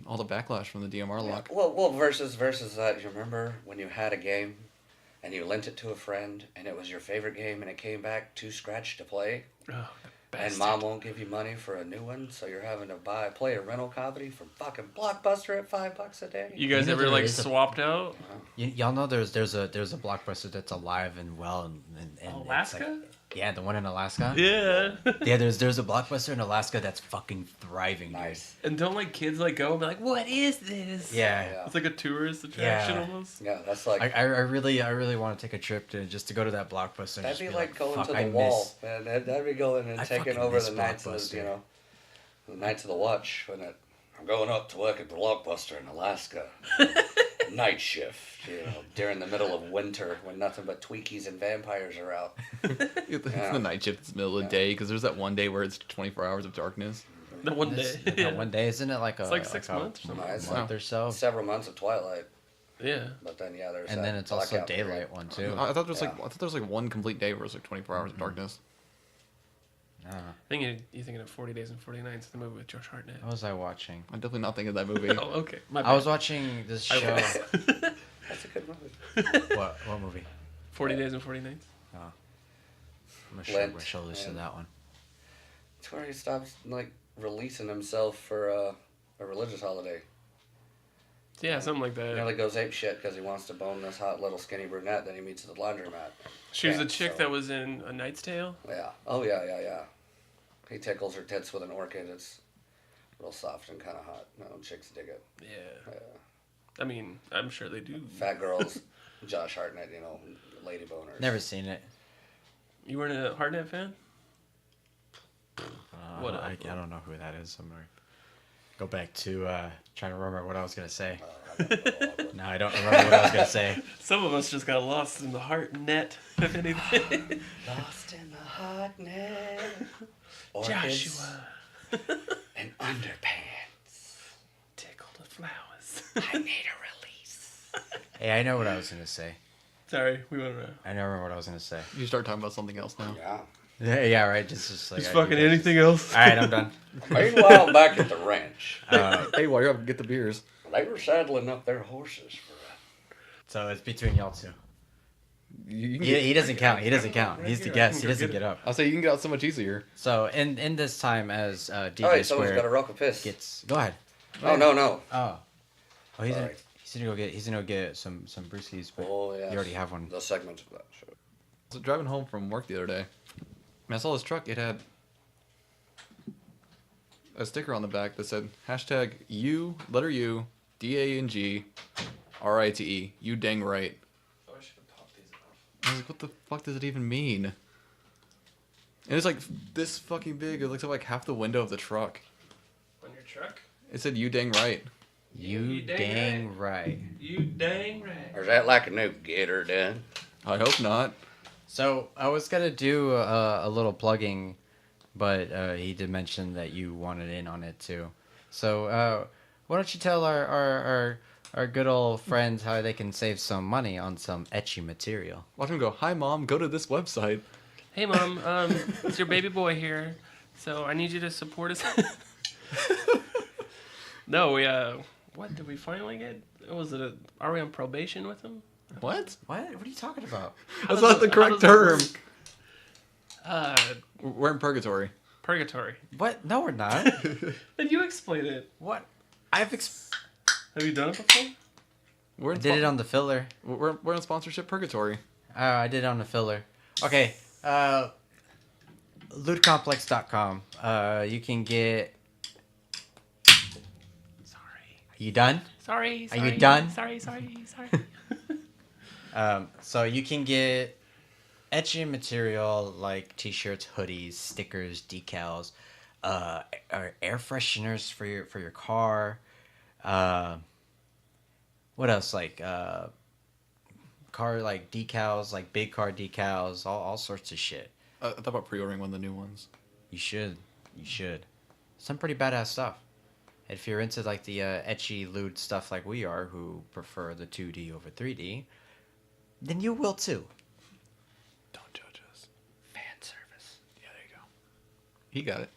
all the backlash from the DMR lock. Well, versus that. You remember when you had a game, and you lent it to a friend, and it was your favorite game, and it came back too scratched to play, Oh, the and best. mom won't give you money for a new one, so you're having to play a rental copy from fucking Blockbuster at $5 a day. You guys You know ever there like is a- swapped out? Y'all know there's a Blockbuster that's alive and well and it's Alaska? like, yeah, the one in Alaska. Yeah. Yeah, there's a Blockbuster in Alaska that's fucking thriving. Dude. Nice. And don't like kids like go and be like, "What is this?" Yeah. It's like a tourist attraction Yeah. almost. Yeah, that's like I really want to take a trip to go to that Blockbuster. And that'd just be be like going fuck, to I the wall, miss- man. That'd be going and I taking fucking over miss the Knights of Blockbuster. the Knights of the Watch. I'm going up to work at Blockbuster in Alaska. night shift, during the middle of winter when nothing but Tweakies and vampires are out. It's the night shift. It's the middle of the day because there's that one day where it's 24 hours of darkness. The one day. That one day, isn't it like It's like 6 months or No, something. it's month or so? several months of twilight, Yeah. but then there's And that then it's also blackout period. daylight one too. I thought there was Yeah. I thought there was like one complete day where it was like 24 hours of darkness. Nah. I think you're thinking of 40 Days and 40 Nights, the movie with Josh Hartnett. What was I watching? I'm definitely not thinking of that movie. Oh, okay. My I bad. was watching this I show. was. That's a good movie. What movie? 40 Days and 40 Nights. I'm sure Lent, we're show list and- that one. It's where he stops releasing himself for a religious holiday. Yeah, something like that. Nearly goes ape shit because he wants to bone this hot little skinny brunette that he meets at the laundromat. She was Yeah, the chick so- that was in A Knight's Tale. Yeah. Oh yeah. He tickles her tits with an orchid. It's real soft and kind of hot. No, chicks dig it. Yeah. Yeah. I mean, I'm sure they do. Fat girls, Josh Hartnett, lady boners. Never seen it. You weren't a Hartnett fan? What I don't know who that is. I'm gonna go back to trying to remember what I was gonna say. No, I don't remember what I was gonna say. Some of us just got lost in the heart net, if anything. Lost in the hot net. Orchids Joshua. and underpants. Tickled with flowers. I need a release. Hey, I know what I was gonna say. Sorry, we went around. I never remember what I was gonna say. You start talking about something else now. Yeah. Yeah, right. Just like Just fucking anything else. All right, I'm done. Meanwhile, back at the ranch, Hey, while you're up, get the beers. they were saddling up their horses for So it's between y'all two. You can He doesn't count. He doesn't count. He's the guest. He doesn't get up. I'll say you can get out so much easier. So in this time as DJ All right, someone's got a Square rock of piss. gets go ahead. Oh no. Oh, he's gonna, Sorry. he's gonna go get some brewskis, but Oh yeah. you already have one. The segment of that show. So driving home from work the other day, and I saw this truck. It had a sticker on the back that said hashtag U letter U DANG RITE. You dang right. Oh, I should have popped these off. I was like, what the fuck does it even mean? And it's like this fucking big. It looks like half the window of the truck. On your truck? It said you dang right. You dang right. You dang right. Or is that like a new Gator Den? I hope not. So I was gonna do a little plugging, but he did mention that you wanted in on it too. So why don't you tell our good old friends how they can save some money on some etchy material? Watch him go. Hi mom, go to this website. Hey, Mom. It's your baby boy here. So I need you to support us. No, what did we finally get? Was it are we on probation with him? What? What? What are you talking about? That's not the correct term. We're in purgatory. Purgatory. What? No, we're not. Then you explain it. What? I've Have you done it before? We're in did it on the filler. We're in sponsorship purgatory. I did it on the filler. Okay. Lootcomplex.com. You can get. Sorry. Are you done? Sorry. Are you done? Sorry. So you can get etching material like t-shirts, hoodies, stickers, decals, air fresheners for your car. What else? Like car like decals, like big car decals, all sorts of shit. I thought about pre-ordering one of the new ones. You should. Some pretty badass stuff. If you're into like the etchy lewd stuff like we are, who prefer the 2D over 3D, then you will too. Don't judge us. Fan service. Yeah, there you go. He got it.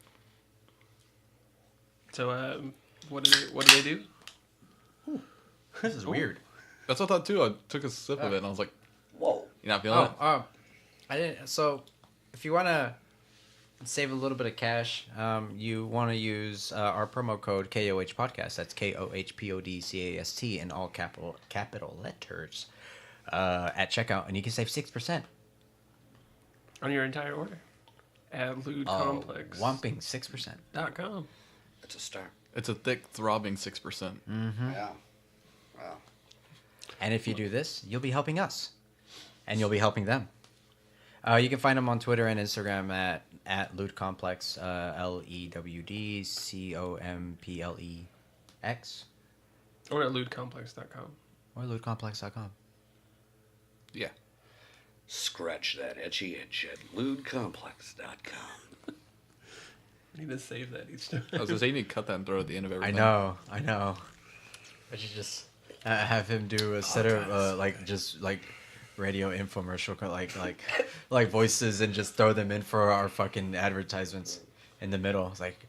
So, what do they do? This is weird. That's what I thought too. I took a sip of it and I was like, Whoa. "You not feeling it?" I didn't. So, if you want to save a little bit of cash, you want to use our promo code KOH Podcast. That's KOHPODCAST in all capital letters at checkout, and you can save 6%. On your entire order. At LewdComplex.com. Whomping 6%. It's a start. It's a thick, throbbing 6%. Yeah. Wow. And if you do this, you'll be helping us, and you'll be helping them. You can find them on Twitter and Instagram at LewdComplex, LEWDCOMPLEX. Or at LewdComplex.com. Or lootcomplex.com. Yeah. Scratch that etchy itch at lewdcomplex.com. I need to save that each time. I was gonna say you need to cut that and throw it at the end of I everything. know. I should just have him do a set of like just like radio infomercial like voices and just throw them in for our fucking advertisements in the middle. It's like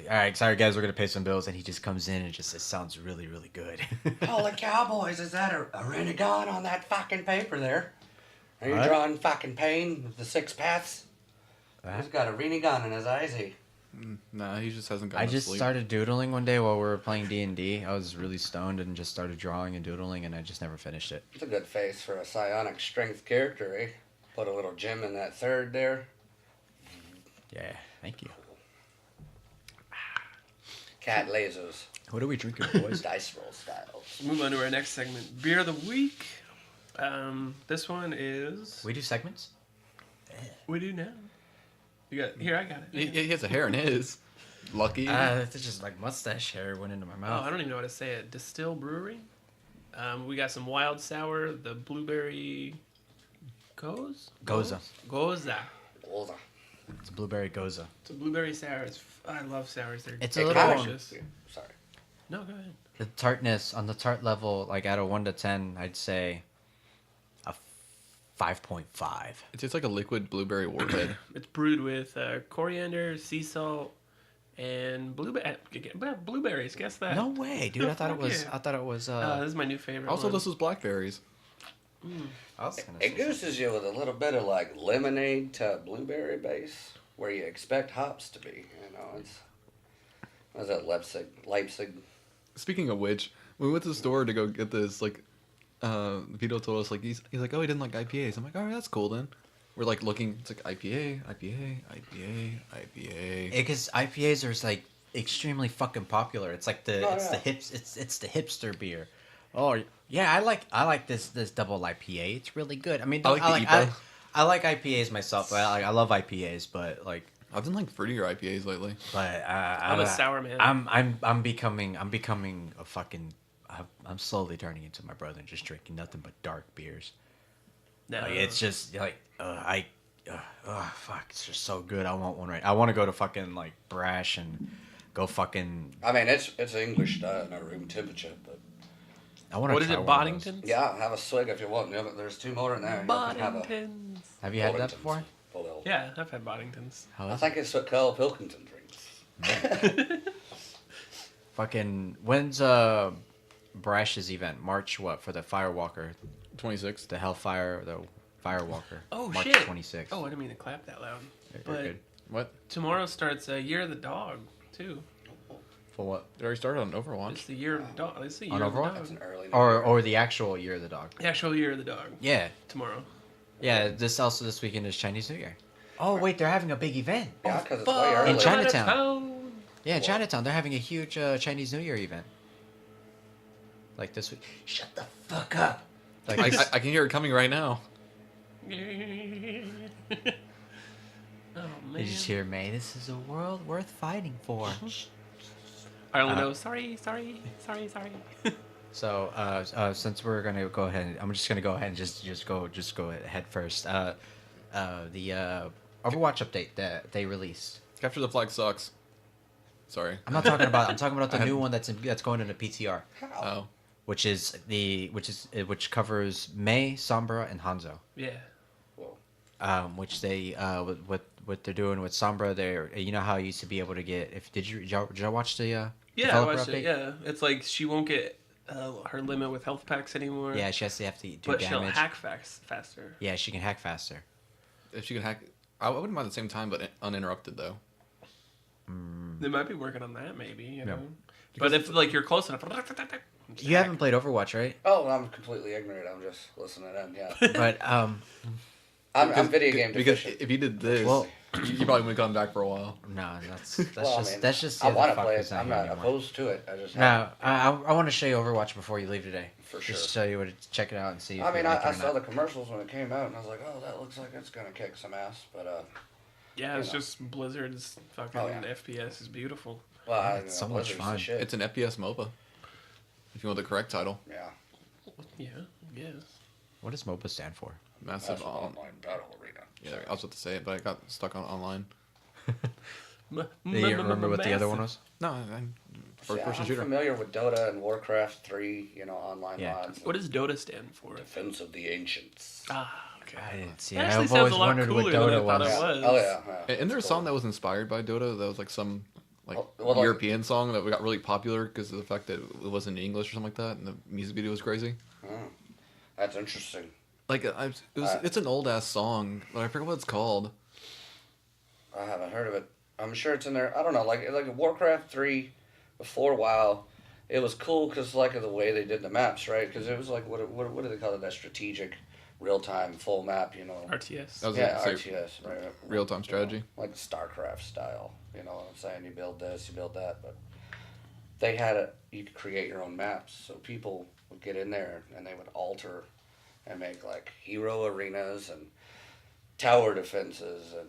all right, sorry guys, we're gonna pay some bills, and he just comes in and it sounds really really good. Holy cowboys, is that a renegade on that fucking paper there? Are you What? drawing fucking pain with the six paths? He's got a renegade in his eyes. Nah, he just hasn't I gotten just sleep. started doodling one day while we were playing D&D. I was really stoned and just started drawing and doodling, and I just never finished it. It's a good face for a psionic strength character, eh? Put a little gem in that third there. Yeah, thank you. Cat lasers. What are we drinking, boys? Dice roll styles. Move on to our next segment. Beer of the week. This one is... We do segments? We do now. You got... Here, I got it. He has a hair in his. Lucky. It's just like mustache hair went into my Oh, mouth. I don't even know how to say it. Distill Brewery. We got some wild sour, the blueberry goza. Goza. Goza. Older. It's a blueberry goza. It's a blueberry sour. I love sours. They're It's a It little... kinda- delicious. Sorry. No, go ahead. The tartness, on the tart level, like out of 1 to 10, I'd say a 5.5. It tastes like a liquid blueberry warhead. It's brewed with coriander, sea salt, and blueberries. Guess that. No way, dude. I thought it Fuck was... yeah. I thought it was... This is my new favorite. Also, one. this was blackberries. I was gonna It say- gooses you with a little bit of like lemonade to blueberry base, where you expect hops to be. You know, it's what is that Leipzig? Speaking of which, we went to the store to go get this. Like, Vito told us like he's like, oh, he didn't like IPAs. I'm like, all right, that's cool then. We're like looking. It's like IPA. Because IPAs are like extremely fucking popular. It's like the Oh, it's yeah. the it's the hipster beer. Oh yeah, I like this double IPA. It's really good. I mean, I like the IPA. I like IPAs myself. I love IPAs, but like I've done like fruitier IPAs lately. but I'm a sour man. I'm becoming a fucking. I'm slowly turning into my brother and just drinking nothing but dark beers. No. Like, it's just like fuck, it's just so good. I want one right. I want to go to fucking like Brash and go fucking. I mean, it's English style, not room temperature, but I want to. What is it, Boddington's? yeah, have a swig if you want. Yeah, but there's two more in there. You can have a Boddington's. Have you had that Boddington's. before? Full ale. Yeah, I've had Boddington's. How I is think it's what Carl Pilkington drinks. Fucking when's Brash's event? March what for the Firewalker, 26. the Hellfire, the Firewalker. Oh, March shit. 26th. Oh, I didn't mean to clap that loud. You're But good. What? tomorrow starts Year of the Dog, too. For what? It already started on Overwatch. It's the Year of the Dog. It's the On Year of the Overwatch? That's Dog. an early. Or the actual Year of the Dog. The actual Year of the Dog. Yeah, Tomorrow. yeah. This weekend is Chinese New Year. Oh wait, they're having a big event. Yeah, because it's Fuck, way early. In Chinatown. Chinatown. Yeah, in Chinatown, they're having a huge Chinese New Year event. Like this week. Shut the fuck up. Like I can hear it coming right now. Oh, man. Did you hear, May? This is a world worth fighting for. I only know, sorry. So, since we're gonna go ahead, I'm just gonna go ahead and just go ahead first. The Overwatch update that they released. Capture the Flag sucks. Sorry. I'm not talking about. I'm talking about the new one that's going into PTR, Oh. which covers Mei, Sombra, and Hanzo. Yeah. Whoa. Which they what they're doing with Sombra, they're you know how you used to be able to get if did y'all watch the Yeah, I developer watched update? it. Yeah, it's like she won't get her limit with health packs anymore. Yeah, she has to have to do but she'll damage. hack faster. Yeah, she can hack faster. If she can hack, I wouldn't mind at the same time, but uninterrupted though. They might be working on that, maybe. You know. Because- But if like you're close enough, You haven't played Overwatch, right? Oh, I'm completely ignorant. I'm just listening in. Yeah. But I'm video game Because deficient. if you did this, Well- you probably wouldn't come back for a while. no, that's Well, just I mean, that's just I the want other to play fuckers it. not I'm here not anymore. opposed to it. I just. No, I want to show you Overwatch before you leave today. For Just sure. show you what it, check it out and see. If I mean, you like it I or saw not. the commercials when it came out, and I was like, "Oh, that looks like it's gonna kick some ass." But yeah, it's you know. just Blizzard's fucking Oh, yeah. FPS is beautiful. well, it's so much Blizzard's the fun. shit. It's an FPS MOBA. If you want the correct title. Yeah. Yeah, I guess. What does MOBA stand for? Massive That's an online battle arena. Yeah, I was about to say it, but I got stuck on online. You remember what the other one was? No, first person I'm shooter. familiar with Dota and Warcraft 3, online Yeah. mods. What does Dota stand for? Defense of the Ancients. Ah, okay. I didn't see. That I've actually sounds always a lot wondered what cooler than I Dota thought was. it Yeah. was. Oh, yeah. And there's a Cool. song that was inspired by Dota. That was like some Well, like- European song that got really popular because of the fact that it wasn't in English or something like that, and the music video was crazy. That's interesting. Like it's an old ass song, but I forget what it's called. I haven't heard of it. I'm sure it's in there. I don't know, like Warcraft 3 before WoW, it was cool because like of the way they did the maps, right? Because it was like what do they call it? That strategic, real time full map, RTS. That was Yeah, say, RTS, right? real time strategy. Like StarCraft style. You know what I'm saying? You build this, you build that, but they had it. You could create your own maps, so people would get in there and they would alter and make like hero arenas and tower defenses and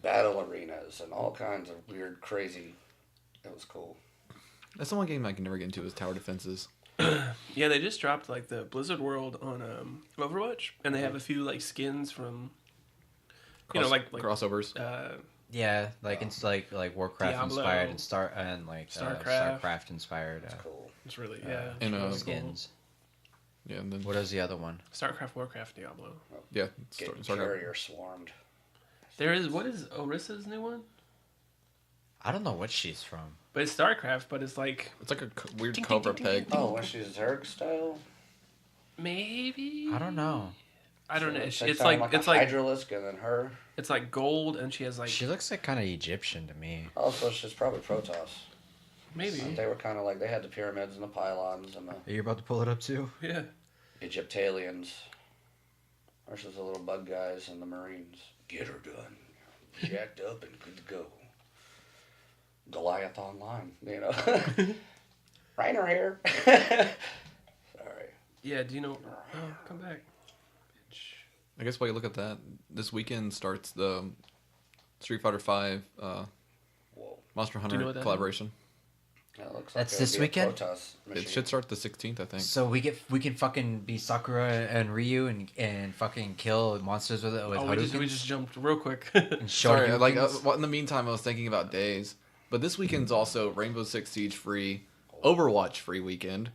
battle arenas and all kinds of weird, crazy. It was cool. That's the one game I can never get into is tower defenses. Yeah, they just dropped like the Blizzard World on Overwatch, and they have a few like skins from, like crossovers. Yeah, like it's like Warcraft Diablo. inspired and Starcraft inspired It's cool. It's really And, it's really skins. Yeah, and then What is the other one? Starcraft, Warcraft, Diablo. yeah, Getting Starcraft. carrier swarmed. There is what is Orissa's new one? I don't know what she's from. But it's StarCraft, but it's like It's like a weird Ding, Cobra ding, ding, peg. Oh, when she's Zerg style. maybe I don't know. I don't know. It's It's like like a it's like Hydralisk and then her. it's like gold, and she has like She looks like kind of Egyptian to me. Also, she's probably Protoss. maybe They were kind of like they had the pyramids and the pylons and the Are you about to pull it up too? yeah. Egyptalians versus the little bug guys and the Marines. Get her done. Jacked up and good to go. Goliath online, Reiner here. Sorry. Yeah. Do you know? Oh, come back. Bitch. I guess while you look at that, this weekend starts the Street Fighter V Whoa. Monster Hunter know what that collaboration. That looks That's like this it'd be a weekend? Protoss It machine. should start the 16th, I think. So we can fucking be Sakura and Ryu and fucking kill monsters with Oh, we Hadoukens just jumped real quick. and Sorry, Shoryukens? in the meantime, I was thinking about days. But this weekend's also Rainbow Six Siege free, Overwatch free weekend.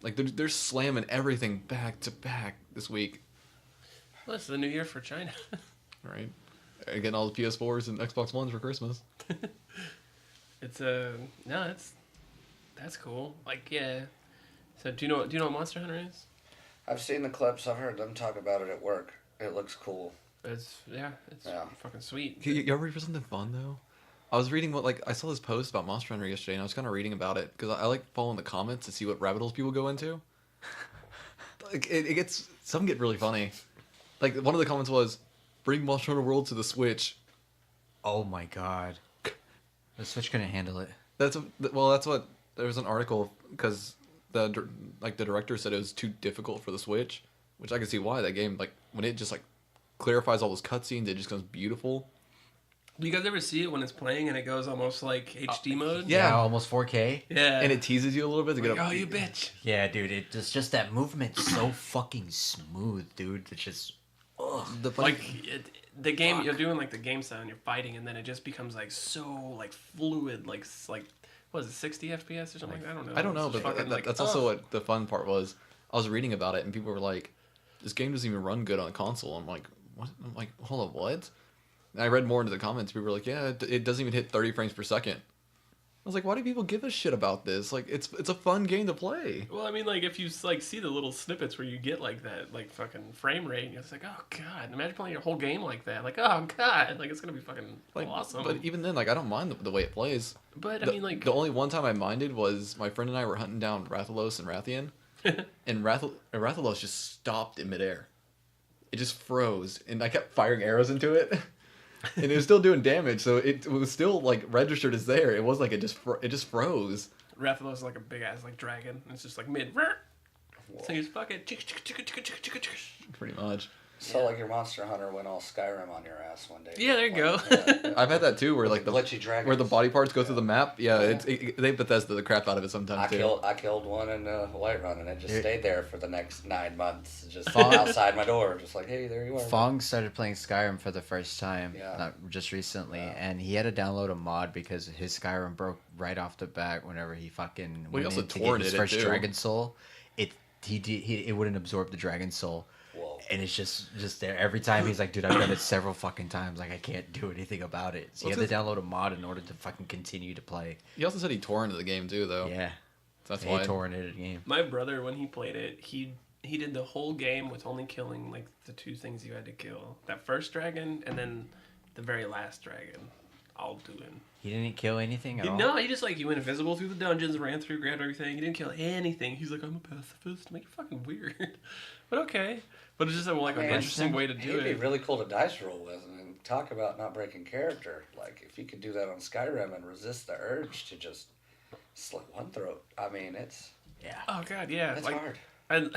Like, they're slamming everything back to back this week, Well, it's the new year for China. right? Getting all the PS4s and Xbox Ones for Christmas. It's that's cool. Like yeah. So do you know what Monster Hunter is? I've seen the clips. I've heard them talk about it at work. It looks cool. It's Yeah. fucking sweet. You ever ready for something fun, though? I was reading I saw this post about Monster Hunter yesterday, and I was kind of reading about it, because I like following the comments to see what rabbit holes people go into. Like, some get really funny. Like, one of the comments was, bring Monster Hunter World to the Switch. Oh my god. The Switch couldn't handle it. That's what, there was an article, because the director said it was too difficult for the Switch, which I can see why. That game, like, when it just, like, clarifies all those cutscenes, it just goes beautiful. Do you guys ever see it when it's playing and it goes almost like HD mode? Yeah. Almost 4K. Yeah. And it teases you a little bit to get like, up. oh, you bitch. Yeah, dude, it's just that movement's so fucking smooth, dude. It's just The game you're doing like the game sound, you're fighting, and then it just becomes like so like fluid, like what is it, 60 FPS or something? I don't know. I don't know, It's but just fucking, that's also what the fun part was. I was reading about it, and people were like, "This game doesn't even run good on a console." I'm like, "What?" I'm like, "Hold on, what?" And I read more into the comments. People were like, "Yeah, it doesn't even hit 30 frames per second." I was like, "Why do people give a shit about this? Like, it's a fun game to play." Well, I mean, like if you like see the little snippets where you get like that, like fucking frame rate, and it's like, oh god, imagine playing your whole game like that. Like, oh god, like it's gonna be fucking Like, awesome. But even then, like, I don't mind the way it plays. But I mean, like the only one time I minded was my friend and I were hunting down Rathalos and Rathian, and Rathalos just stopped in midair. It just froze, and I kept firing arrows into it, and it was still doing damage. So it was still like registered as there. It was like it just froze. Rathalos is like a big ass like dragon. It's just like mid. So you just fucking Pretty much. So like your Monster Hunter went all Skyrim on your ass one day. Yeah, there you go. Yeah. I've had that too, where like the glitchy dragons. where the body parts go through the map. Yeah, Yeah. they Bethesda the crap out of it sometimes too. I killed one in Whiterun, and it just Dude. stayed there for the next 9 months, just Fong- outside my door, just like, hey, there you are. Fong started playing Skyrim for the first time, Yeah. just recently, Yeah. and he had to download a mod because his Skyrim broke right off the bat whenever he fucking Well, he went also in to torrented get his it, first too. Dragon Soul. It wouldn't absorb the Dragon Soul. Whoa. And it's just there every time. He's like, dude, I've done it several fucking times. Like, I can't do anything about it. So What's you had to download a mod in order to fucking continue to play. He also said he tore into the game too, though. Yeah, So that's he why. tore into the game. My brother, when he played it, he did the whole game with only killing like the 2 things you had to kill: that first dragon and then the very last dragon. All doing. He didn't kill anything at all. No, he just like he went invisible through the dungeons, ran through, grabbed everything. He didn't kill anything. He's like, I'm a pacifist. Like, you're fucking weird, but okay. But it's just an interesting way to do It'd be it. really cool to dice roll with, and talk about not breaking character. Like, if you could do that on Skyrim and resist the urge to just slit one throat. I mean, it's Oh god, yeah. it's Like, hard. and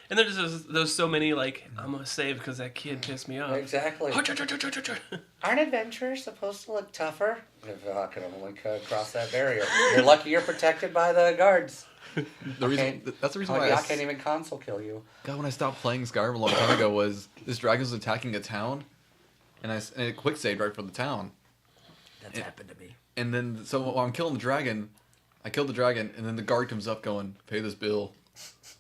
there's so many like I'm gonna save because that kid pissed me off. Exactly. Aren't adventurers supposed to look tougher? If I could only cross that barrier. You're lucky you're protected by the guards. That's the reason why I can't even console kill you. God, when I stopped playing Skyrim a long time ago, was this dragon was attacking a town, and it quick saved right for the town. That's happened to me. And then, so while I'm killing the dragon, I killed the dragon, and then the guard comes up going, "Pay this bill."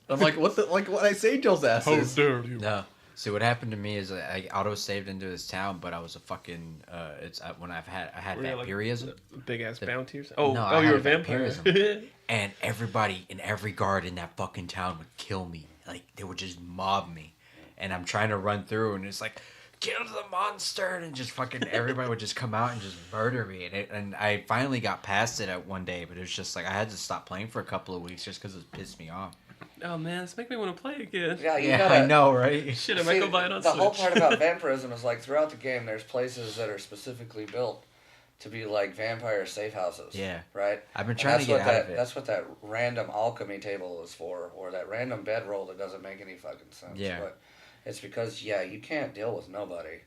I'm like, what the, like, what I saved y'all's asses. dare you? No. See, what happened to me is I auto-saved into this town, but I was a fucking, it's when I had Were you, like, vampirism. Big ass The- bounty or something? No, Oh, I you're a had vampire. vampirism. And everybody in every guard in that fucking town would kill me. Like, they would just mob me. And I'm trying to run through, and it's like, kill the monster! And just fucking, everybody would just come out and just murder me. And I finally got past it at one day, but it was just like, I had to stop playing for a couple of weeks just because it pissed me off. Oh man, this make me want to play again. Yeah, you Yeah, gotta, I know, right? Shit, I might go buy it on the Switch. whole part about vampirism is like throughout the game, there's places that are specifically built to be like vampire safe houses. Yeah. Right. I've been And trying to that's get what out of it. That's what that random alchemy table is for, or that random bedroll that doesn't make any fucking sense. Yeah. But it's because you can't deal with nobody.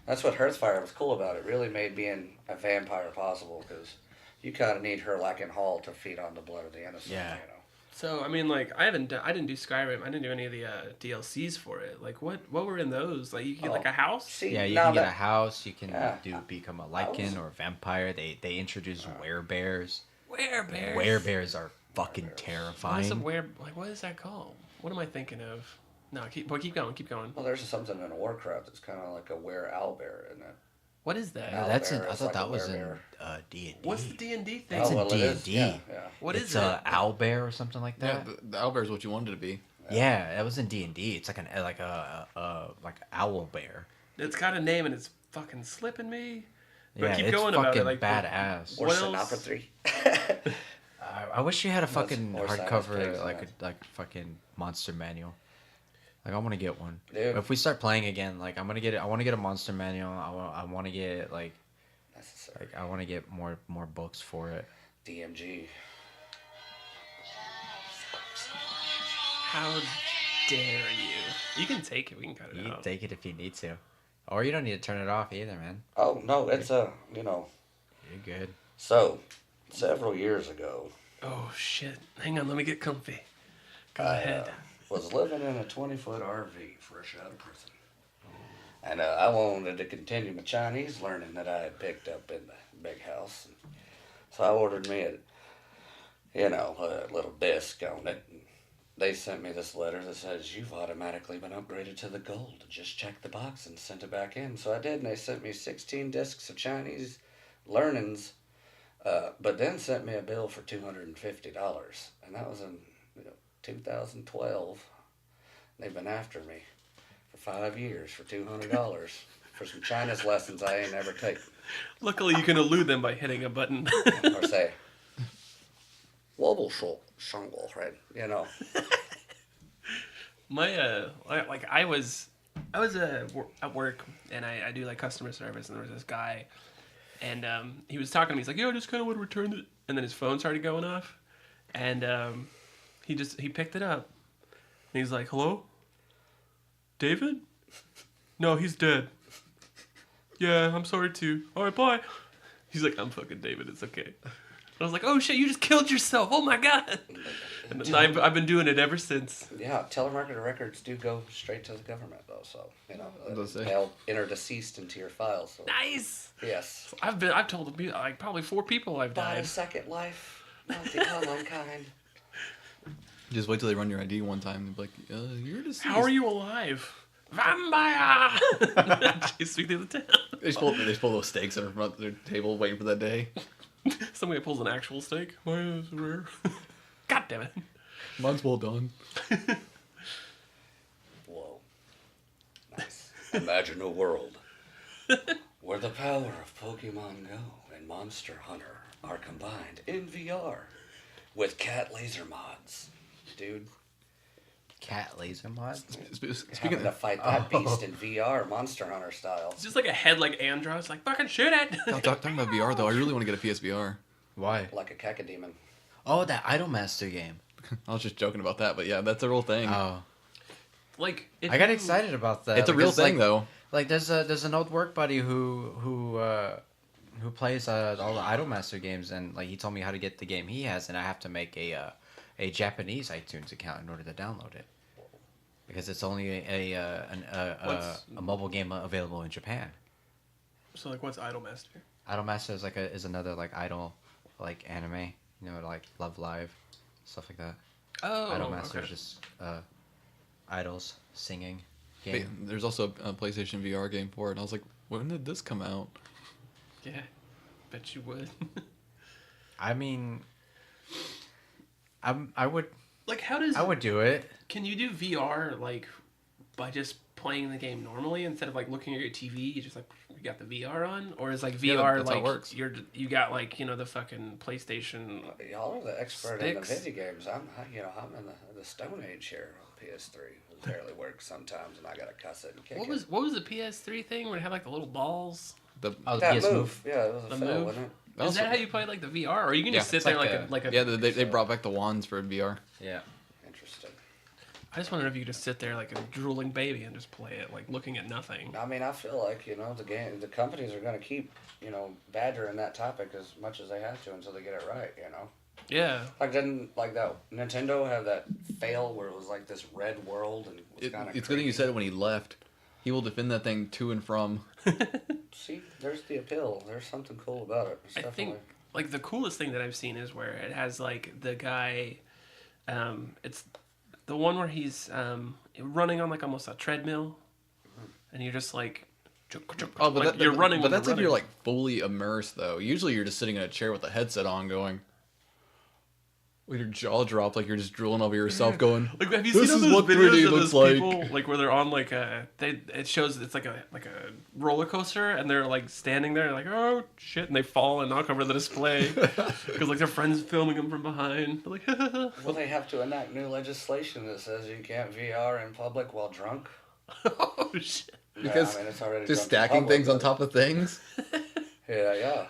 That's what Hearthfire was cool about. It really made being a vampire possible because you kind of need Herlack and Hall to feed on the blood of the innocent. Yeah. You know. So I mean, like I didn't do Skyrim. I didn't do any of the DLCs for it. Like what were in those? Like you could get like a house. See, Yeah, you now can get a that- house. You can Yeah. become a lichen or a vampire. They introduce werebears. Werebears. Werebears are fucking What is a terrifying. what is that called? What am I thinking of? No, keep going. Well, there's something in Warcraft that's kind of like a were-owlbear, isn't it? What is that? Yeah. That's in, Owlbear I is thought like that a was in werebear. D&D. What's the D&D thing? It's in it is. D&D. Yeah. What is it's that? a owlbear or something like Yeah, that. the owlbear is what you wanted it to be. Yeah, that was in D&D. It's like a owl bear. It's got a name and it's fucking slipping me. But Yeah, keep it's going fucking about it. Like badass. Or What Sonopera else? 3. I wish you had a fucking or Silent hardcover Pigs, like man. a fucking monster manual. Like I want to get one. Dude. If we start playing again, like I'm gonna get it. I want to get a monster manual. I want to get like Necessary. I want to get more books for it. DMG. How dare you? You can take it. We can cut it You can out. take it if you need to, or you don't need to turn it off either, man. Oh, no, it's You're good. So, several years ago, Oh shit! Hang on, let me get comfy. Go I ahead. was living in a 20-foot RV fresh out of prison. And I wanted to continue my Chinese learning that I had picked up in the big house. So I ordered me a little disc on it. And they sent me this letter that says, you've automatically been upgraded to the gold. Just check the box and sent it back in. So I did, and they sent me 16 discs of Chinese learnings, but then sent me a bill for $250. And that was in 2012. They've been after me for 5 years for $200 for some Chinese lessons I ain't ever taken. Luckily, you can elude them by hitting a button. Or say, Wobble Shungle, right? My I was at work and I do like customer service, and there was this guy, and he was talking to me. He's like, "Yeah, I just kind of want to return it," and then his phone started going off, and he picked it up, and he's like, "Hello, David? No, he's dead. Yeah, I'm sorry too. All right, bye. He's like, I'm fucking David. It's okay. I was like, oh shit, you just killed yourself. Oh my god. And then I've been doing it ever since. Yeah, telemarketer records do go straight to the government, though. So they'll enter deceased into your files. So. Nice. Yes. I've told like probably 4 people I've By died. a second life, not the unkind. Just wait till they run your ID one time and be like, you're deceased. How are you alive? Vampire! Chase me through the town. They just pull those stakes in front of their table waiting for that day. Somebody pulls an actual steak. Mine is rare. God damn it. Mine's well done. Whoa. Nice. Imagine a world where the power of Pokemon Go and Monster Hunter are combined in VR with cat laser mods. Dude. Cat laser mods? Speaking Having to of, fight that beast in VR, Monster Hunter style. It's just like a head like Andros. Like, fucking shoot it! talking about VR though, I really want to get a PSVR. Why? Like a cacodemon. Oh, that Idolmaster game. I was just joking about that, but yeah, that's a real thing. Oh. Like, I got excited about that. It's a real because, thing though. Like there's an old work buddy who plays all the Idolmaster games, and like he told me how to get the game he has, and I have to make a Japanese iTunes account in order to download it because it's only a mobile game available in Japan. So, like, what's Idolmaster? Idolmaster is another like idol like anime, like Love Live, stuff like that. Oh, Idolmaster okay. is just idols singing game. There's also a PlayStation VR game for it. And I was like, when did this come out? Yeah, bet you would. I mean, I would Like, how does... I would do it. Can you do VR, like, by just playing the game normally instead of, like, looking at your TV, you just, like, you got the VR on? Or is, like, VR, Yeah, that's how like, it works. you got, like, the fucking PlayStation... Y'all are the expert in the Sticks. video games. I'm in the Stone Age here on PS3. It barely works sometimes, and I gotta cuss it and kick it. What was the PS3 thing where it had, like, the little balls? Oh, the That PS move. Yeah, it was a The fail, move? wasn't it? Is Also- that how you play, like, the VR? Or you can just Yeah, sit it's there like like a... Yeah, they brought back the wands for VR. Yeah. Interesting. I just wonder if you could just sit there like a drooling baby and just play it, like, looking at nothing. I mean, I feel like, the companies are going to keep, badgering that topic as much as they have to until they get it right, Yeah. Like, didn't, like, that Nintendo have that fail where it was, like, this red world and it was kind of It's good thing you said it when he left. He will defend that thing to and from. See, there's the appeal. There's something cool about it. It's I think, like, the coolest thing that I've seen is where it has, like, the guy, it's the one where he's running on, like, almost a treadmill, and you're just, like, Oh, but like, you're running. But when that's if running. you're like fully immersed, though. Usually, you're just sitting in a chair with a headset on, going with your jaw dropped, like you're just drooling over yourself, going. Like, have you This seen is all those what videos 3D of looks those like. people, like, where they're on, like, it shows it's like a roller coaster, and they're, like, standing there, like, oh, shit, and they fall and knock over the display, because, like, their friend's filming them from behind. They're like, Well, they have to enact new legislation that says you can't VR in public while drunk. oh, shit. Because it's already just drunk in stacking public, things on but- top of things. Yeah.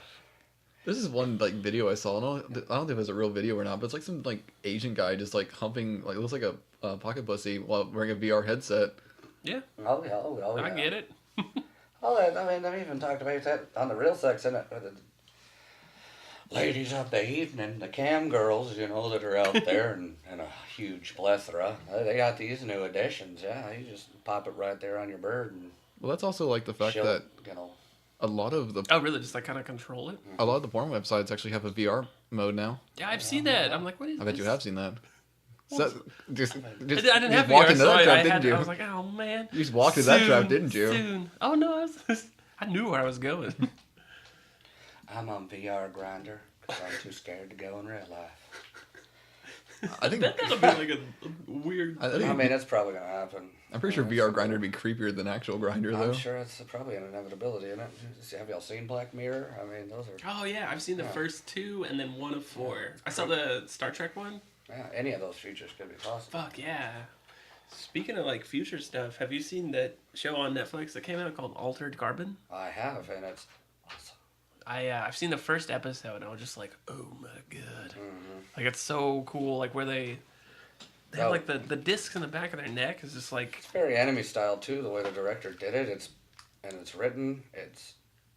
This is one like video I saw. I don't know if it's a real video or not, but it's like some like Asian guy just like humping, like it looks like a pocket pussy while wearing a VR headset. Yeah, Oh, yeah. I get it. I've even talked about that on the Real Sex, in it. Ladies of the evening, the cam girls, that are out there in a huge plethora. They got these new editions, yeah. You just pop it right there on your bird and Well, that's also like the fact show, that a lot of the Oh, really? Just, like, kind of control it? porn websites actually have a VR mode now. Yeah, I've seen that. I'm like, what is I bet you this? have seen that. So, just I didn't have walked VR, into so that trap, I didn't you? I was like, oh, man. You just walked into that trap, didn't you? Soon. Oh, no, I knew where I was going. I'm on VR Grinder because I'm too scared to go in real life. I think That gotta be, like, a weird... I think It's probably going to happen. I'm pretty sure VR Grinder would be creepier than actual Grinder though. I'm sure it's probably an inevitability, isn't it? Have y'all seen Black Mirror? Those are... Oh, yeah, I've seen the first 2 and then 1 of 4. I saw the Star Trek one. Yeah, any of those futures could be possible. Fuck, yeah. Speaking of, like, future stuff, have you seen that show on Netflix that came out called Altered Carbon? I have, and it's awesome. I've seen the first episode, and I was just like, oh, my God. Like, it's so cool, like, where they... They have like the discs in the back of their neck is just like It's very anime style too. The way the director did it. It's written. It's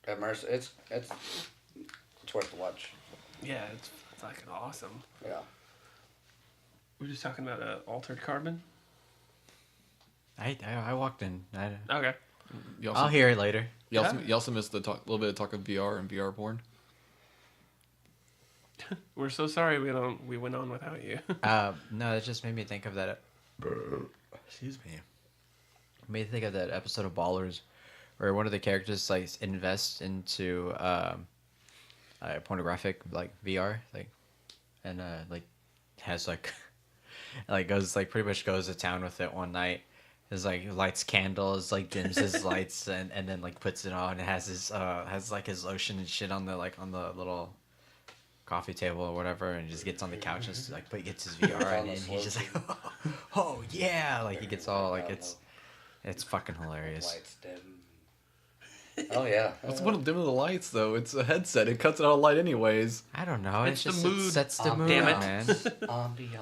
immersive. It's worth the watch. yeah, it's like awesome. Yeah. We're just talking about Altered Carbon. I walked in. Okay. You also, I'll hear it later. You also missed the little bit of talk of VR and VR porn. We're so sorry we went on without you. No, it just made me think of that. Excuse me. It made me think of that episode of Ballers, where one of the characters like invests into pornographic like VR, like, and like has like like goes like pretty much goes to town with it one night. Is like lights candles, like dims his lights and then like puts it on and has his has like his lotion and shit on the little coffee table or whatever, and just gets on the couch and just, like but gets his VR and he's just like oh yeah, like he gets all like it's fucking hilarious. Lights dim. Oh yeah. What's the point of dimming the lights though? It's a headset. It cuts out all light anyways. I don't know. It's It's the just mood. it sets the mood, Damn it. man. Ambiance.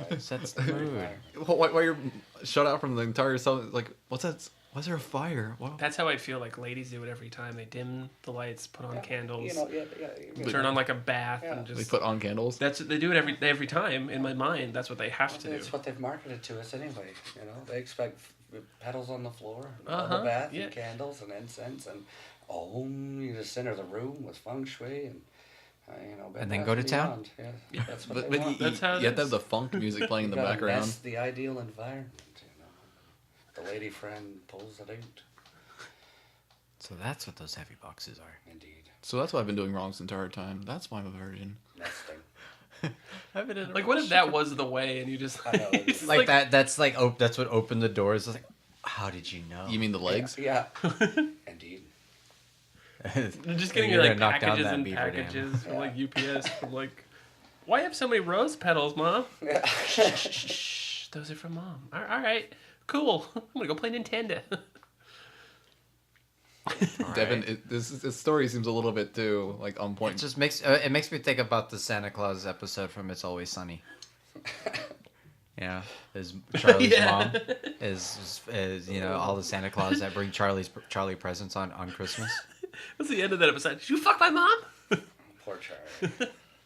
It sets the mood. Why you're shut out from the entire cell? Like, what's that? Why is there a fire? Wow. That's how I feel like ladies do it every time. They dim the lights, put on candles, You know, yeah. turn on like a bath, Yeah. and They just. put on candles. That's they do it every time in my mind. That's what they have to do. It's what they've marketed to us anyway. You know, they expect petals on the floor, and Uh-huh, bubble bath, yeah. and candles, and incense, and you just center the room with feng shui, and And then go to town? Beyond. Yeah, that's what But they you, want. That's how it you have to have is. the funk music playing in the You gotta background. nest the ideal environment. The lady friend pulls it out. So that's what those heavy boxes are. Indeed, So that's what I've been doing wrong this entire time. That's why I'm a virgin. nesting. I've been in a Like, what if that was the way, and you just I know, it's like that? That's like that's what opened the doors. It's like, how did you know? You mean the legs? Yeah. Indeed. just getting You're your like gonna knock down packages that and beaver dam. packages from like UPS from like, why have so many rose petals, Mom? Yeah. Shh, those are from Mom. All right, cool. I'm gonna go play Nintendo. Devin, this story seems a little bit too like on It point. just makes me think about the Santa Claus episode from It's Always Sunny. Yeah, is Charlie's Yeah. mom is all the Santa Claus that bring Charlie presents on Christmas. What's the end of that episode? Did you fuck my mom? Poor Charlie.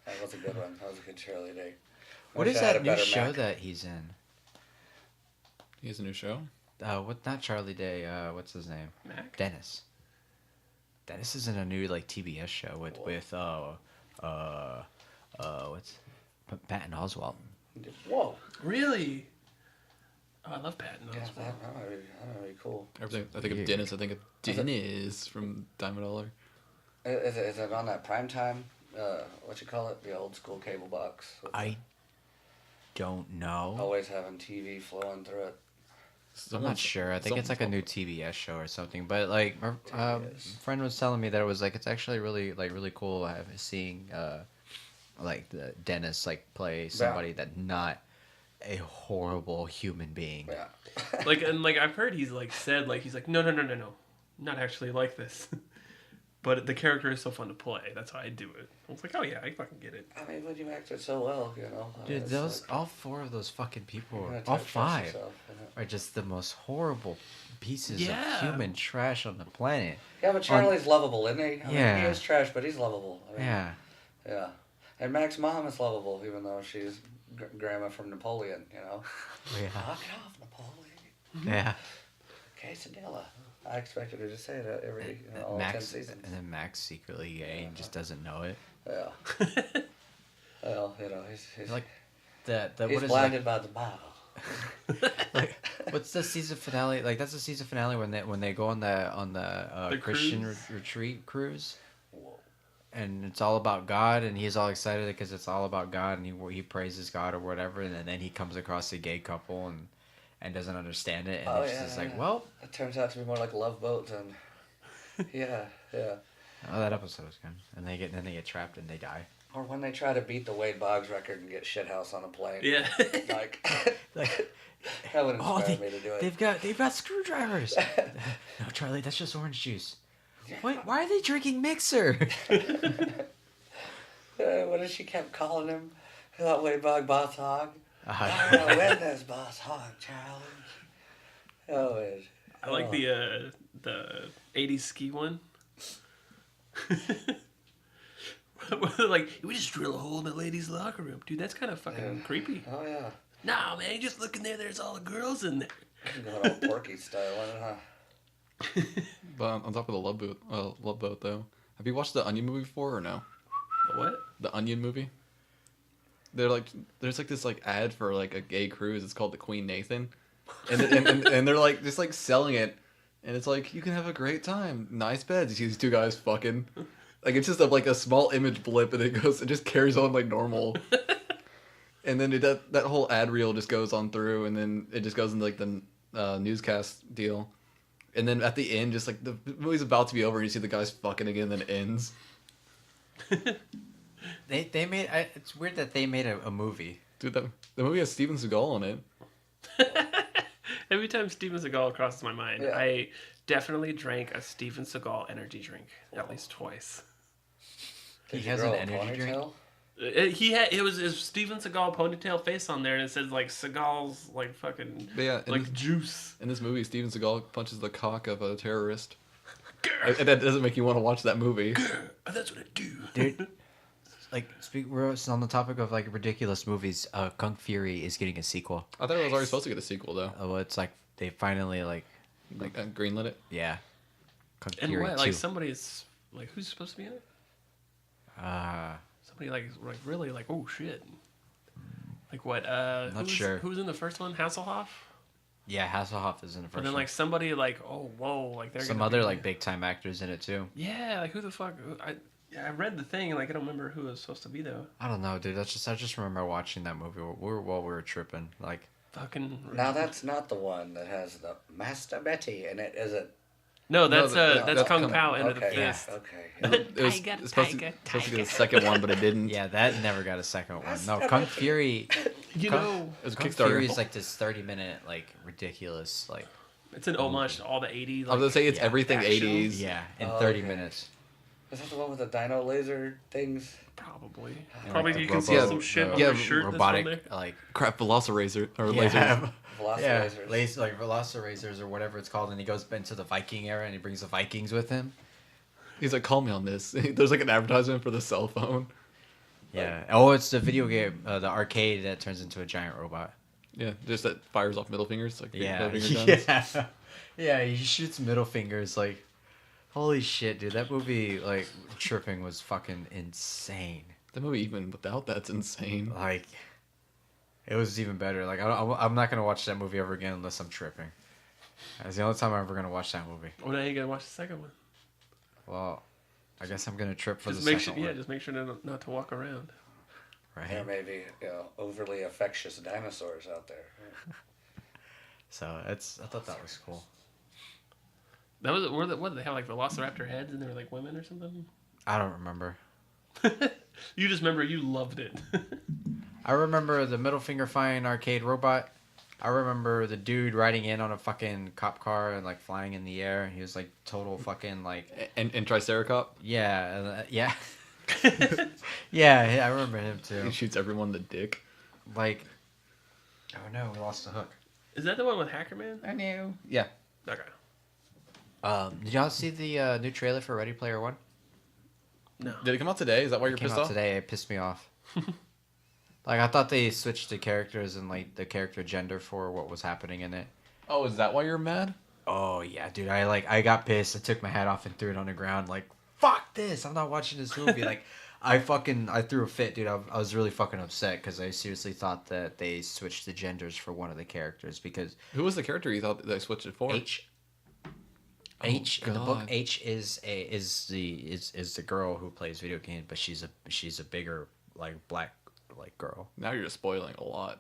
That was a good one. That was a good Charlie day. What Wish is I had that a new better show Mac. that he's in? He has a new show. What? Not Charlie Day. What's his name? Mac? Dennis. Dennis is in a new like TBS show with what's Patton Oswalt. Whoa. Really? Oh, I love Patton Yeah, Oswalt. that would be cool. Everything. I think of Weird. Dennis. I think of Dennis from Diamond Dollar. Is it on that prime time? What you call it? The old school cable box. with I don't know. always having TV flowing through it. I'm not sure. I think it's like a new TBS show or something. But like, my TBS. friend was telling me that it was like it's actually really cool seeing like the Dennis like play somebody that not a horrible human being. Yeah. Like, and like I've heard he's like said like he's like no, not actually like this. But the character is so fun to play. That's how I do it. I was like, oh yeah, I fucking get it. I mean, when you acted so well, you know. Dude, it's those like, all four of those fucking people, you're gonna all trust five, yourself, you know. are just the most horrible pieces Yeah. of human trash on the planet. Yeah, but Charlie's lovable, isn't he? I mean, Yeah. he is trash, but he's lovable. I mean, Yeah. Yeah. And Mac's mom is lovable, even though she's grandma from Napoleon, you know. Yeah. Knock it off, Napoleon. Yeah. Quesadilla. I expected her to say that every all 10 Max, seasons. and then Max secretly gay and just doesn't know it. Yeah. Well, you know, he's Like the he's what is blinded by the Bible. like what's the season finale? Like that's the season finale when they go on the The Christian cruise? retreat cruise. Whoa. And it's all about God, and he's all excited because it's all about God, and he praises God or whatever, and then he comes across a gay couple and doesn't understand it, and Oh, it's yeah, just like, yeah. well, It turns out to be more like a Love Boat and yeah. oh, that episode was good, and then they get trapped and they die. Or when they try to beat the Wade Boggs record and get shithouse on a plane. Yeah. Like Like, that would oh, inspire me to do it. they've got screwdrivers. No, Charlie, that's just orange juice. Why are they drinking mixer? What did she kept calling him? That Wade Bogg boss hog. I'm gonna win this boss hog challenge. Oh, I like the 80s ski one. Like, we just drill a hole in the ladies' locker room. Dude, that's kind of fucking creepy. Oh, yeah. Nah, man, you just look in there, there's all the girls in there. Going all Porky style on it, huh? But on top of the Love Boat though, have you watched the Onion movie before or no? The what? The Onion movie. There's like this like ad for like a gay cruise. It's called the Queen Nathan, and they're like just like selling it, and it's like you can have a great time, nice beds. You see these two guys fucking, like it's just like a small image blip, and it just carries on like normal. And then that whole ad reel just goes on through, and then it just goes into like the newscast deal, and then at the end, just like the movie's about to be over, and you see the guys fucking again, and then it ends. They made it's weird that they made a movie. Dude, the movie has Steven Seagal in it. Every time Steven Seagal crosses my mind, Yeah. I definitely drank a Steven Seagal energy drink at least twice. Did He you has grow an a energy drink? ponytail? It was his Steven Seagal ponytail face on there, and it says like Seagal's like fucking But yeah, like juice. in this movie, Steven Seagal punches the cock of a terrorist. And that doesn't make you want to watch that movie. That's what I do. Dude, like we're on the topic of like ridiculous movies. Kung Fury is getting a sequel. I thought it was already supposed to get a sequel though. Oh, it's like they finally like Greenlit it. yeah. Kung And Fury what? 2. Like somebody's like who's supposed to be in it? Somebody like really like oh shit. Like what? Not sure. Who's in the first one? Hasselhoff. Yeah, Hasselhoff is in the first But then one. like somebody like oh whoa like they're Some gonna other be- like big time actors in it too. yeah like who the fuck I read the thing and like I don't remember who it was supposed to be though. I don't know, dude. I just remember watching that movie while we were tripping. Like Fucking Now that's not the one that has the Master Betty in it, is it? no that's that's Kung Kung- Pao End of the Okay, Yeah. Fist. okay. It was Tiger, supposed to get a second one, but it didn't. yeah, that never got a second one. No, That's Kung never- Fury. You Kung- know It was a Kung Kickstarter. Fury is like this 30-minute like ridiculous like it's an homage to all the 80s. I was Like, gonna say it's yeah, everything action. 80s. yeah in Oh, 30 okay. minutes. Is that the one with the dino laser things? probably And, probably like, you the can see robo- some shit on yeah, the shirt robotic that's on there. like Crap, Velociraptor or yeah, lasers. yeah, Velociraptors. like Velociraptors or whatever it's called, and he goes into the Viking era and he brings the Vikings with him. He's like, call me on this. There's like an advertisement for the cell phone. Yeah. Oh, it's the video game, the arcade that turns into a giant robot. Yeah, just that fires off middle fingers. Like Yeah. middle finger guns. Yeah. Yeah, he shoots middle fingers like holy shit, dude. That movie like tripping was fucking insane. That movie, even without that's insane. Like it was even better. Like I'm not going to watch that movie ever again unless I'm tripping. That's the only time I'm ever going to watch that movie. Well, now you gotta watch the second one. Well, I guess I'm going to trip for Just the make second sure, one. yeah, just make sure not to walk around. Right. There may be overly infectious dinosaurs out there. So I thought that was cool. That was what did they have like Velociraptor heads and they were like women or something? I don't remember. You just remember you loved it. I remember the middle finger firing arcade robot. I remember the dude riding in on a fucking cop car and like flying in the air. He was like total fucking like And Triceracop, yeah yeah yeah. I remember him he too. shoots everyone in the dick. Like oh no, we lost the hook. Is that the one with Hackerman? I knew. Yeah. Okay. Did y'all see the new trailer for Ready Player One? No. Did it come out today? Is that why you're It came pissed out off? today. It pissed me off. Like I thought they switched the characters and like the character gender for what was happening in it. Oh, is that why you're mad? Oh yeah, dude. I got pissed. I took my hat off and threw it on the ground. Like fuck this. I'm not watching this movie. Like I threw a fit, dude. I was really fucking upset because I seriously thought that they switched the genders for one of the characters because Who was the character you thought they switched it for? H Oh, in the book God. H is the girl who plays video games, but she's a bigger like black like girl. Now you're just spoiling a lot.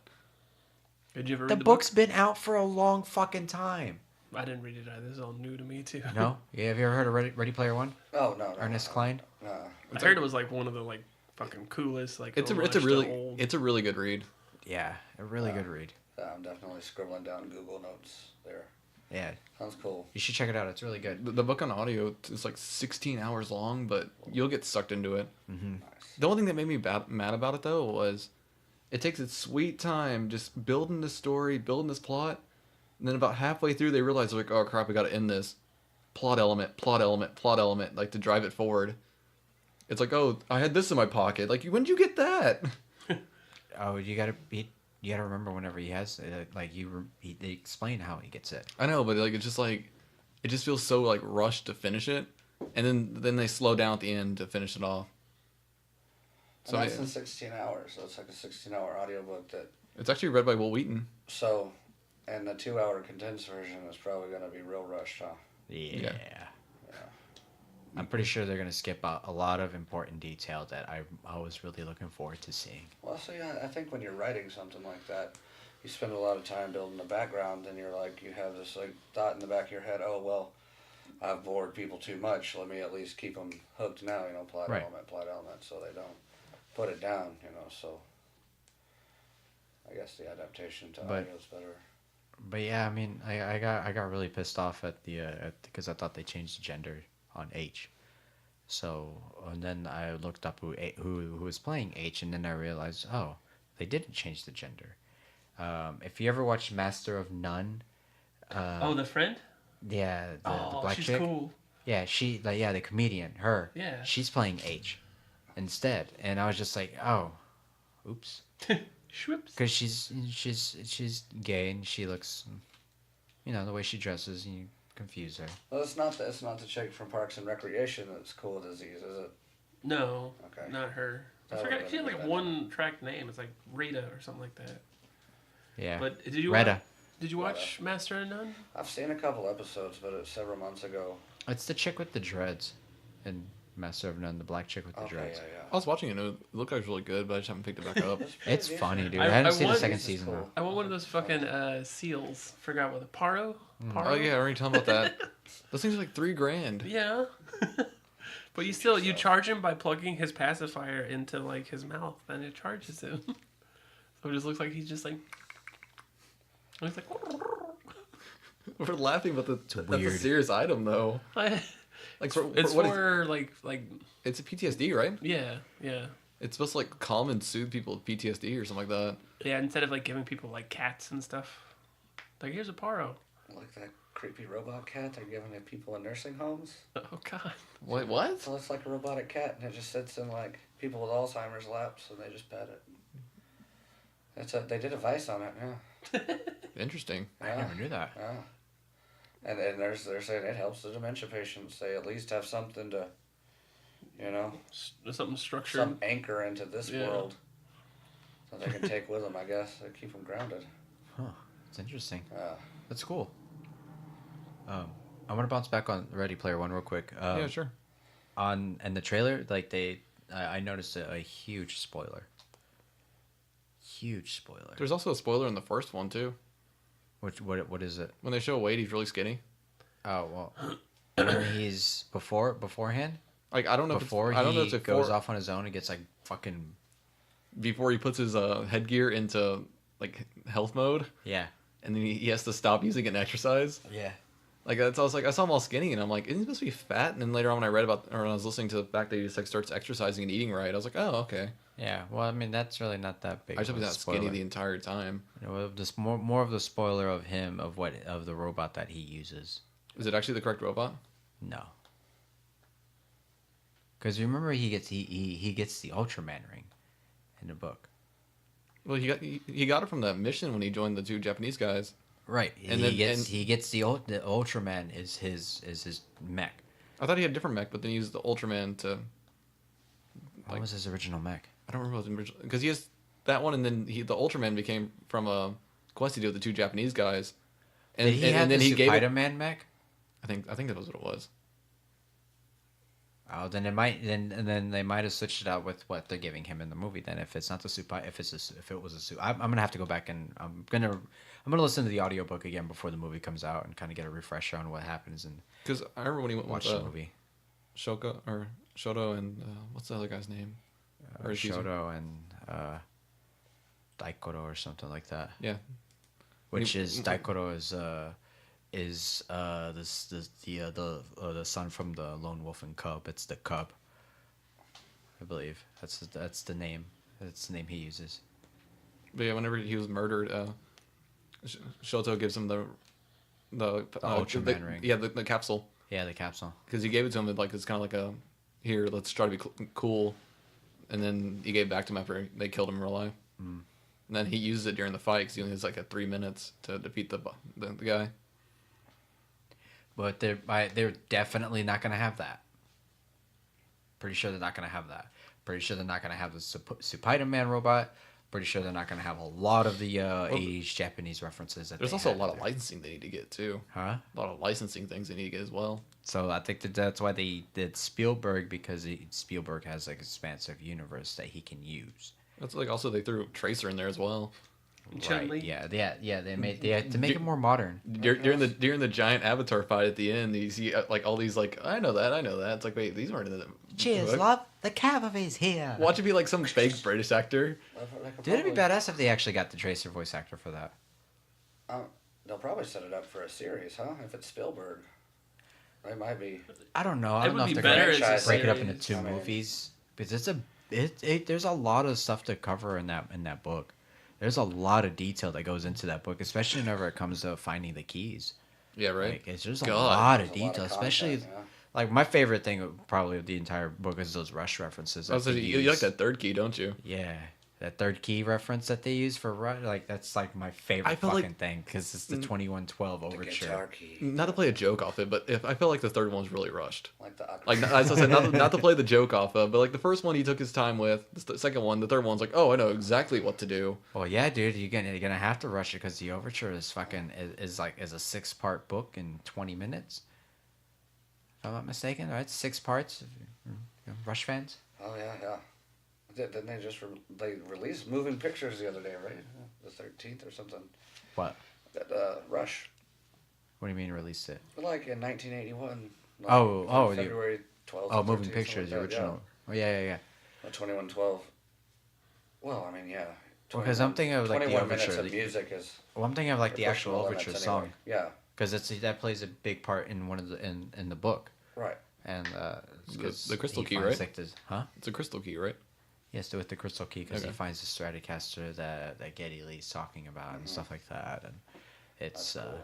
Did you ever read The the book's been out for a long fucking time. book? I didn't read it either. This is all new to me too. No? Yeah, have you ever heard of Ready Player One? Oh no, no. Ernest no, Cline? No. I heard it was like one of the like fucking coolest like. It's a homage to really old- it's a really good read. Yeah, a really good read. I'm definitely scribbling down Google notes there. Yeah, Sounds cool. you should check it out. It's really good. The book on audio is like 16 hours long, but you'll get sucked into it. Mm-hmm. Nice. The only thing that made me mad about it though was It takes its sweet time just building this story, building this plot, and then about halfway through they realize like, oh crap, we got to end this. Plot element, plot element, plot element, like to drive it forward. It's like, oh, I had this in my pocket. Like, when did you get that? Oh, you gotta remember whenever he has they explain how he gets it. I know, but like it's just like it just feels so like rushed to finish it, and then they slow down at the end to finish it off. And that's in 16 hours, so it's like a 16-hour audiobook that... It's actually read by Will Wheaton. So, and the 2-hour condensed version is probably going to be real rushed, huh? Yeah. I'm pretty sure they're gonna skip out a lot of important detail that I was really looking forward to seeing. Well, so yeah, I think when you're writing something like that, you spend a lot of time building the background, and you're like, you have this like thought in the back of your head, oh, well, I've bored people too much, let me at least keep them hooked now, plot element, so they don't put it down, so I guess the adaptation to audio is better. But yeah, I mean, I got really pissed off at because I thought they changed the gender on H. So, and then I looked up who was playing H, and then I realized, oh, they didn't change the gender. If you ever watched Master of None, the friend? Yeah, the black she's chick. Cool. Yeah, the comedian, her. Yeah. She's playing H instead, and I was just like, oh, oops. Because she's gay and she looks, the way she dresses, and you confuse her. Well, it's not the chick from Parks and Recreation that's Cool Disease, is it? No. Okay. Not her. I forgot. She had like a one-track name. It's like Rita or something like that. Yeah. But did you Retta. Did you watch Master of None? I've seen a couple episodes, but it's several months ago. It's the chick with the dreads in Master of None, the black chick with the dreads. Yeah. I was watching it. It looked like it was really good, but I just haven't picked it back up. It's funny, dude. I I haven't seen the want- second season cool. though. I want one of those fucking seals. Forgot what the Paro? Oh yeah, I already talking about that. Those things are like $3,000. Yeah. But you charge him by plugging his pacifier into like his mouth, and it charges him. So it just looks like he's just like. He's like. We're laughing, but that's a weird. serious item though. Like it's what for like it's a PTSD, right? yeah. It's supposed to like calm and soothe people with PTSD or something like that. Yeah, instead of like giving people like cats and stuff. Like here's a Paro. Like that creepy robot cat they're giving to people in nursing homes. Oh god. Wait, what? So it's like a robotic cat, and it just sits in like people with Alzheimer's laps, and they just pet it. They did a Vice on it, yeah. Interesting. I never knew that. Yeah. And they're saying it helps the dementia patients. They at least have something to, Something structured. some anchor into this world, so they can take with them. I guess they keep them grounded. Huh. It's interesting. Yeah. That's cool. I want to bounce back on Ready Player One real quick. Yeah, sure. And the trailer, like I noticed a huge spoiler. Huge spoiler. There's also a spoiler in the first one too. What is it? When they show Wade, he's really skinny. Oh well, when he's beforehand. Like I don't know Before if it's, I don't know he if it's goes off on his own and gets like fucking. Before he puts his headgear into like health mode, Yeah. and then he has to stop using it and exercise. Yeah. Like that's I was like I saw him all skinny and I'm like, isn't he supposed to be fat? And then later on when I read about or when I was listening to the fact that he just like starts exercising and eating right, I was like, oh okay. Yeah. Well, I mean that's really not that big. I just of be a that spoiler. skinny the entire time. This more of the spoiler of him of the robot that he uses. Is it actually the correct robot? No. Because remember he gets the Ultraman ring in the book. Well, he got it from that mission when he joined the two Japanese guys. Right. And he gets the Ultraman is his mech. I thought he had a different mech, but then he used the Ultraman to. What was his original mech? I don't remember what the original because he has that one, and then the Ultraman became from a quest he did with the two Japanese guys. And, Did he have then the he gave it. Spider-Man mech? I think that was what it was. Oh, then then they might have switched it out with what they're giving him in the movie. Then if it's not the super, if it was a suit, I'm gonna have to go back and I'm gonna listen to the audiobook again before the movie comes out and kind of get a refresher on what happens and Because I remember when he went watch with the movie. Shoto and what's the other guy's name? Or is he- Shoto and Daikoro or something like that. Yeah. Which is Daikoro is the son from the Lone Wolf and Cub. It's the Cub, I believe. That's the name. That's the name he uses. But yeah, whenever he was murdered, Shoto gives him the Ultraman ring. Yeah, the capsule. Yeah, the capsule. Because he gave it to him like it's kind of like a, here, let's try to be cool, and then he gave it back to him after they killed him in real life. And then he used it during the fight because he only has like 3 minutes to defeat the guy. But they're definitely not gonna have that. Pretty sure they're not gonna have that. Pretty sure they're not gonna have the Spider-Man robot. Pretty sure they're not gonna have a lot of the 80s Japanese references. There's also a lot of licensing they need to get too. Huh? A lot of licensing things they need to get as well. So I think that's why they did Spielberg, because Spielberg has like expansive universe that he can use. That's like also they threw Tracer in there as well. Right? Yeah. They had to make it more modern. During the giant Avatar fight at the end, you see like all these like I know that. It's like wait, these weren't in the Cheers, book. love. The cavalry's here. Watch it be like some fake British actor. Dude, it'd be badass if they actually got the Tracer voice actor for that. They'll probably set it up for a series, huh? If it's Spielberg, it might be. I don't know. I It don't know would if be they're better gonna as a break it up series. into two I mean- movies, because there's a lot of stuff to cover in that book. There's a lot of detail that goes into that book, especially whenever it comes to finding the keys. Yeah, right. Like, it's just a God. lot There's of a lot detail, of especially content, yeah. like my favorite thing probably of the entire book is those Rush references. Also, that they you like use. that third key, don't you? Yeah, that third key reference that they use for Rush, like that's like my I favorite feel like- fucking thing, because it's the 2112 The overture. guitar key. Not to play a joke off it, but if I feel like the third one's really rushed. Like the Like as I said, not to play the joke off of, but like the first one he took his time with. The second one, the third one's like, oh, I know exactly what to do. Well, yeah, dude, you're gonna have to rush it because the overture is fucking is a 6-part book in 20 minutes. If I'm not mistaken, right? 6 parts. Rush fans. Oh yeah. Didn't they just they released moving pictures the other day, right? The 13th or something. What? That Rush, What do you mean released it? like in 1981. Like, Oh, February 12th. Oh, or moving 13th, pictures, the something like that, original. Oh yeah. 2112. Well, I mean, yeah. Well, 'cause I'm 21 thinking of, like, the 21 minutes overture, of the- music is. Well, I'm thinking of like the or actual 12 overture minutes song, anyway. Yeah, because that plays a big part in one of the in the book, right. and The crystal he key, finds, right? like, this, huh? It's a crystal key, right? Yes, with the crystal key, because he Okay. finds the Stratocaster that Geddy Lee's talking about and stuff like that, and it's That's cool.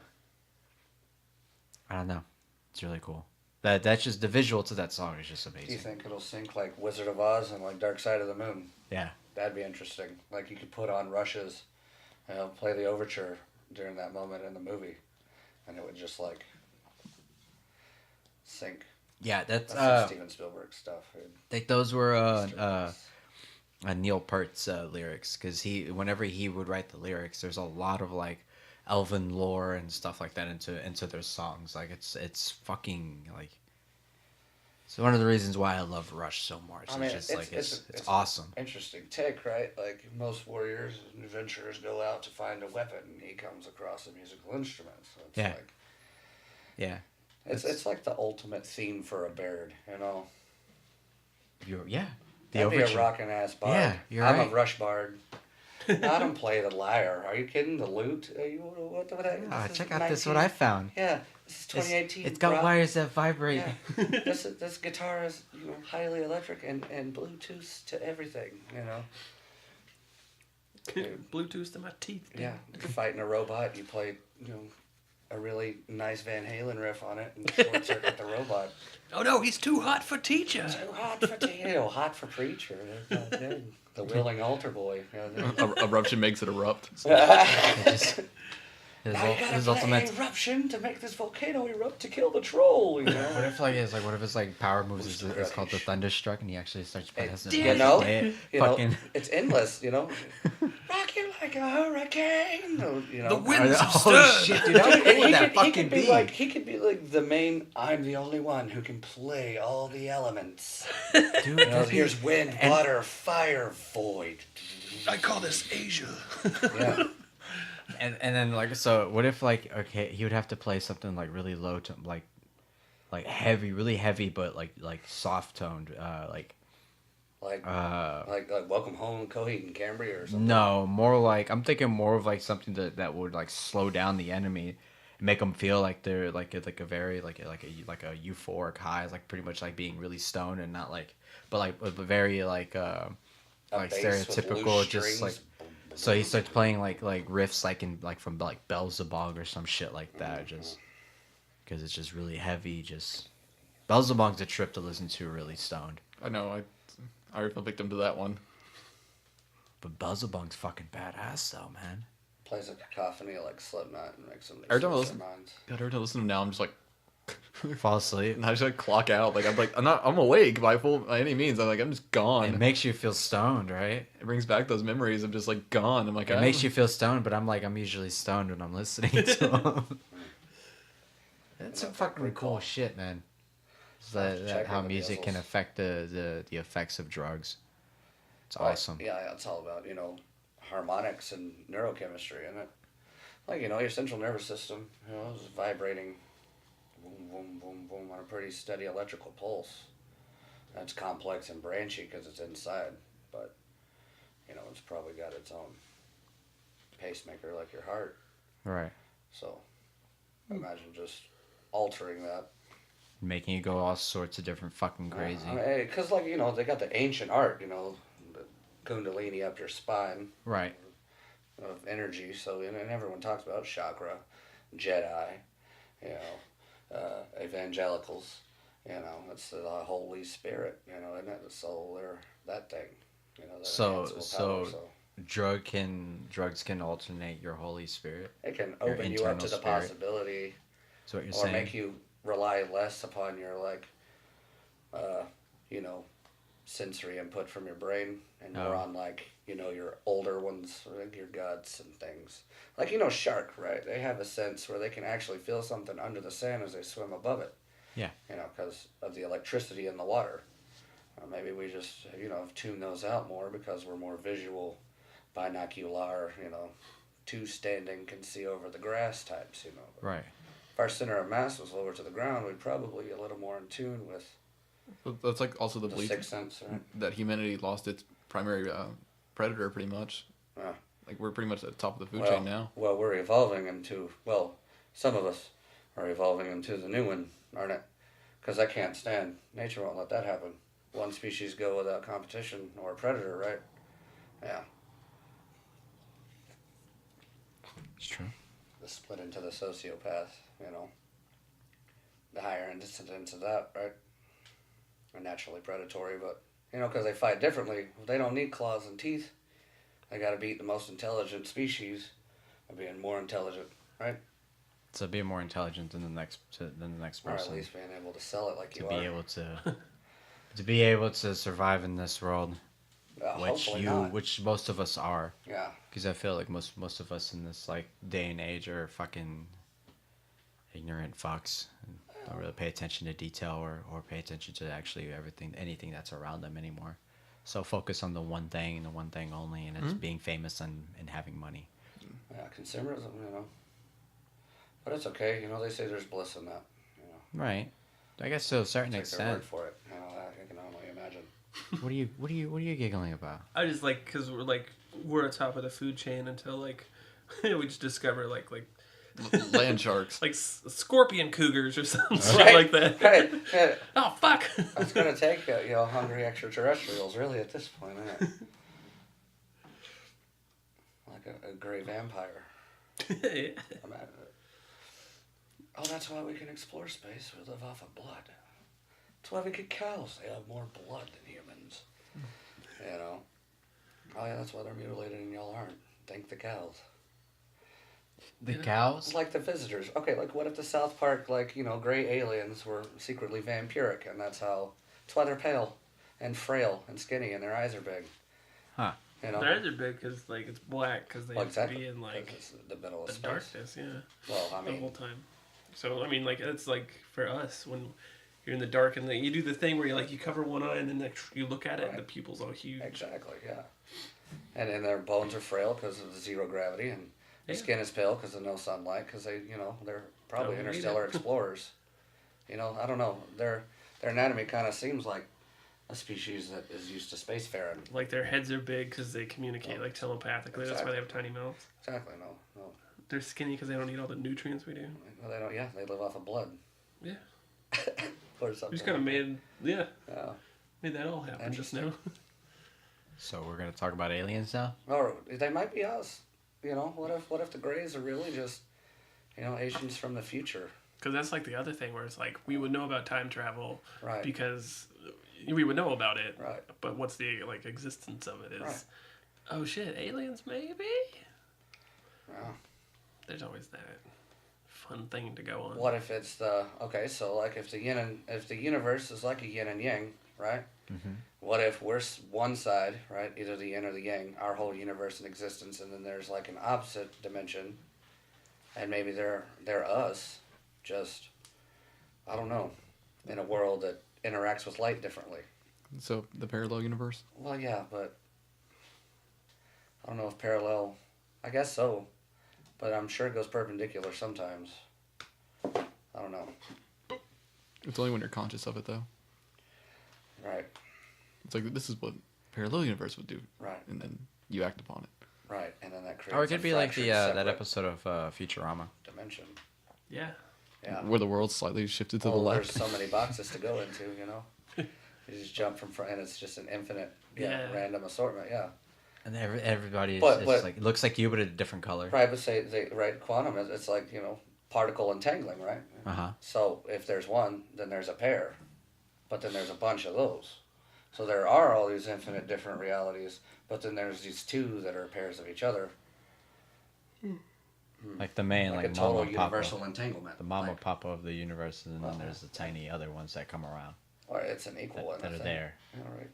I don't know, it's really cool. That's just the visual to that song is just Do you amazing. think it'll sync like Wizard of Oz and like Dark Side of the Moon? Yeah, That'd be interesting. Like you could put on Rush's, play the overture during that moment in the movie, and it would just like sync. yeah, that's That's some Steven Spielberg stuff. Dude. like those were Mr. Nice. Neil Peart's lyrics, because whenever he would write the lyrics, there's a lot of like elven lore and stuff like that into their songs. Like it's fucking like it's one of the reasons why I love Rush so much. I mean, It's just like it's it's awesome. Interesting take, right? Like most warriors and adventurers go out to find a weapon, and he comes across a musical instrument. So it's Yeah. like Yeah, it's like the ultimate theme for a bard, you know. yeah. The That'd be overture. a rockin' ass bard. Yeah, you're I'm right. a Rush bard. I don't play the lyre. Are you kidding? The lute? What the heck? Oh, This is check out this! 19 What I found. Yeah, this is 2018. It's got rock. wires that vibrate. Yeah, this guitar is highly electric and Bluetooth to everything. You know. Dude. Bluetooth to my teeth. Dude. Yeah, you're fighting a robot. You play a really nice Van Halen riff on it and short circuit the robot. Oh no, he's too hot for teacher. Too hot for hot for preacher. The willing altar boy. Eruption makes it erupt. His, Now you gotta his play ultimate. eruption to make this volcano erupt to kill the troll. You What know. if what if his like power moves is called the Thunderstruck, and he actually starts has to You know, play it? you know, Fucking. it's endless. You know, rock you like a hurricane. You know, The winds have Oh stirred. shit, dude! How Dude, cool would that he fucking could be be? like the main. I'm the only one who can play all the elements. Dude, You know, that'd be- here's wind, and- water, fire, void. I call this Asia. Yeah. and then like so, what if like he would have to play something like really low to like heavy, really heavy, but like soft toned, Like Welcome Home, Coheed and Cambria or something. no, more like I'm thinking more of like something that would like slow down the enemy, and make them feel like they're like a very like a euphoric high, like pretty much like being really stoned and not like, but like very like A bass with stereotypical, loose just strings. like So he starts playing like riffs like in like from like Beelzebub or some shit like that, just because it's just really heavy. Just Beelzebub's a trip to listen to, really stoned. I know. I fell victim to that one. But Beelzebub's fucking badass though, man. Plays a cacophony like Slipknot and makes them Every time I lose their listen, minds. God, every time I listen to him now, I'm just like, Fall asleep. and I just like clock out. Like I'm awake by any means. I'm just gone. It makes you feel stoned, right? It brings back those memories of just like gone. I'm like, It makes you feel stoned, but I'm usually stoned when I'm listening to them. That's some fucking cool shit, man. It's that how music can affect the effects of drugs. It's awesome. Yeah, it's all about, harmonics and neurochemistry, isn't it? Like, your central nervous system, is vibrating boom, boom, boom, boom on a pretty steady electrical pulse. That's complex and branchy because it's inside, but, it's probably got its own pacemaker like your heart. Right. So, imagine just altering that. Making you go all sorts of different fucking crazy. Because, they got the ancient art, the kundalini up your spine. Right. Of energy, so and everyone talks about chakra, Jedi, evangelicals, it's the Holy Spirit, isn't it? So they're that thing, that So drugs can alternate your Holy Spirit. It can open you up to the possibility, That's what you're or saying. make you rely less upon your sensory input from your brain, and more on your older ones, like your guts and things. Shark, right? They have a sense where they can actually feel something under the sand as they swim above it. Yeah. Because of the electricity in the water. Maybe we just, have tuned those out more because we're more visual, binocular, two standing can see over the grass types, But right. if our center of mass was lower to the ground, we'd probably be a little more in tune with That's like also the belief sixth sense, right? that humanity lost its primary predator, pretty much. Like we're pretty much at the top of the food chain now. Well, we're evolving some of us are evolving into the new one, aren't it? Because I can't stand. Nature won't let that happen. One species go without competition or a predator, right? Yeah. It's true. The split into the sociopath, the higher incidence of that, right? Are naturally predatory, but, because they fight differently. They don't need claws and teeth. They got to beat the most intelligent species by being more intelligent, right? So be more intelligent than the next person. Or at least being able to sell it like you to are. be able to be able to survive in this world, which most of us are. Yeah. Because I feel like most of us in this day and age are fucking ignorant fucks and don't really pay attention to detail or pay attention to actually anything that's around them anymore. So focus on the one thing and the one thing only, and it's being famous and having money. Yeah, consumerism, But it's okay, they say there's bliss in that, Right. I guess to a certain Take extent. their word for it, I can only imagine. What are you giggling about? I just because we're at top of the food chain until we just discover Land sharks. scorpion cougars or something Right. like that. Right. Oh fuck! It's gonna take hungry extraterrestrials really at this point, isn't it? Like a gray vampire. Yeah. Imagine it. Oh, that's why we can explore space. We live off of blood. That's why we get cows. They have more blood than humans. Oh yeah, that's why they're mutilated and y'all aren't. Thank the cows. The cows? It's like the visitors. Okay, what if the South Park, gray aliens were secretly vampiric, and that's why they're pale and frail and skinny and their eyes are big. Huh. Their eyes are big because it's black because they have to be in it's the middle of the space. darkness, yeah. Well, the whole time. So it's for us when you're in the dark and you do the thing where you cover one eye and then you look at it and the pupil's all huge. Exactly, yeah. And their bones are frail because of the zero gravity, and the skin is pale because of no sunlight, because they're probably interstellar explorers. I don't know. Their anatomy kind of seems like a species that is used to spacefaring. Their heads are big because they communicate telepathically. Exactly. That's why they have tiny mouths. Exactly. No. They're skinny because they don't need all the nutrients we do. Well, they don't. Yeah, they live off of blood. Yeah. Or something. We just kind of made that all happen just now. So we're gonna talk about aliens now. Or they might be us. You know, what if the Greys are really just, Asians from the future? Because that's like the other thing where it's like we would know about time travel Right. because we would know about it. Right. But what's the like existence of it is, Right. oh shit, aliens maybe? Yeah. There's always that fun thing to go on. What if it's so like if the universe is like a yin and yang, right? Mm-hmm. What if we're one side, right? Either the yin or the yang, our whole universe in existence, and then there's like an opposite dimension, and maybe they're us, just I don't know, in a world that interacts with light differently. So the parallel universe. Well, yeah, but I don't know if parallel. I guess so, but I'm sure it goes perpendicular sometimes. I don't know. It's only when you're conscious of it, though. Right. It's like this is what parallel universe would do, Right. and then you act upon it. Right, and then that creates. Or it could a be like the fractured, that separate episode of Futurama. dimension. Yeah. Yeah. Where the world slightly shifted to the Well, left. there's so many boxes to go into, You just jump from front, and it's just an infinite, Yeah. random assortment. Yeah. And everybody is But- like it looks like you, but a different color. Right, but quantum is it's like particle entangling, right? Uh huh. So if there's one, then there's a pair, but then there's a bunch of those. So there are all these infinite different realities, but then there's these two that are pairs of each other. Like the main, Like like a total Mama universal Papa, entanglement. the Mama Like, Papa of the universe, and then Uh-huh. there's the tiny other ones that come around or it's an equal one. that I are think. there. All right.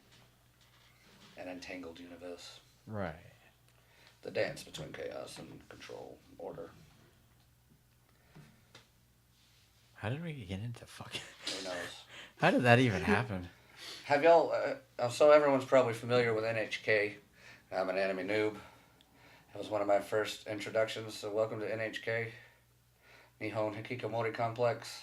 An entangled universe. Right. The dance between chaos and control, order. How did we get into fucking? Who knows? How did that even happen? Have y'all? So everyone's probably familiar with NHK. I'm an anime noob. That was one of my first introductions. So welcome to NHK, Nihon Hikikomori Complex.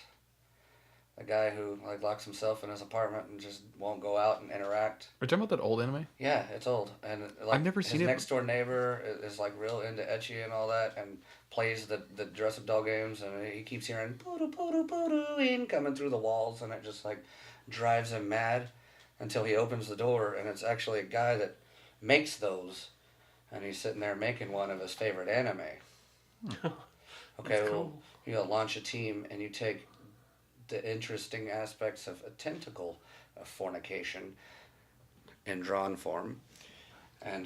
The guy who locks himself in his apartment and just won't go out and interact. Are you talking about that old anime? Yeah, it's old, and I've never seen it. His next door neighbor is real into ecchi and all that, and plays the dress up doll games, and he keeps hearing poodoo poodoo poodoo in coming through the walls, and it just drives him mad until he opens the door, and it's actually a guy that makes those, and he's sitting there making one of his favorite anime. Okay, That's well, cool. you launch a team, and you take the interesting aspects of a tentacle of fornication in drawn form, and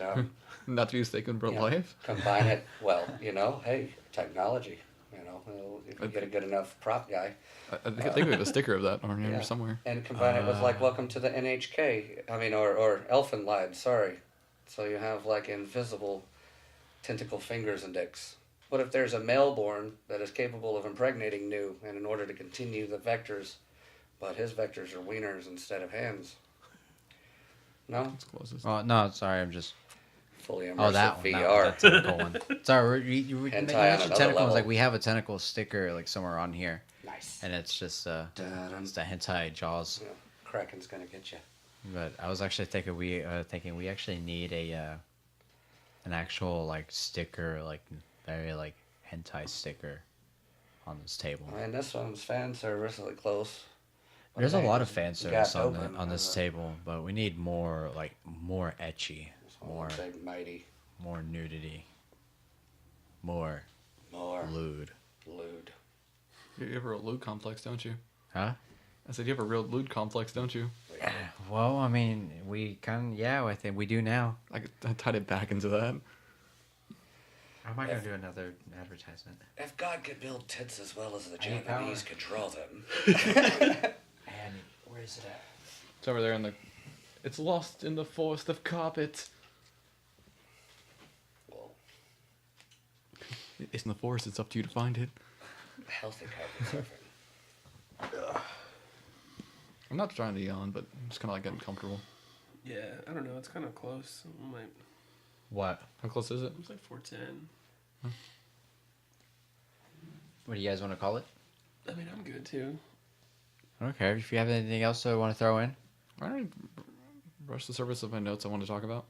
Not to be mistaken for Yeah. life. combine it. Well, hey, technology. If you get a good enough prop guy, I think we have a sticker of that on here Yeah. somewhere. and combine it with welcome to the NHK. Or Elfenlied. Sorry. So you have invisible tentacle fingers and dicks. What if there's a male born that is capable of impregnating new, and in order to continue the vectors, but his vectors are wieners instead of hands? No? It's closest. Oh no, sorry, I'm just. Fully immersive Oh, that one. VR. That tentacle one. Sorry, you Hentai on mentioned another tentacles. level. We have a tentacle sticker somewhere on here, Nice. and it's just Dun-dun. it's the hentai jaws. Yeah, Kraken's gonna get you. But I was actually thinking we actually need an actual sticker, very hentai sticker on this table. I mean, this one's fan service, close. But There's a hey, lot of fan service got on open, on this and, table, but we need more more ecchi, more big mighty, more nudity, more more lewd. lewd. You have a real lewd complex, don't you? Huh? I said you have a real lewd complex, don't you? Well, I mean, we I think we do now. I tied it back into that. Am I gonna do another advertisement? If God could build tits as well as the need Japanese power. could draw them, And where is it at? It's over there in the. It's lost in the forest of carpet. well, It's in the forest. It's up to you to find it. healthy carpet surfing. I'm not trying to yawn, but I'm just kind of getting comfortable. Yeah, I don't know. It's kind of close. What? How close is it? It's like 410. What do you guys want to call it? I mean, I'm good too. I don't care. If you have anything else that I want to throw in. Why don't I rush the surface of my notes I want to talk about?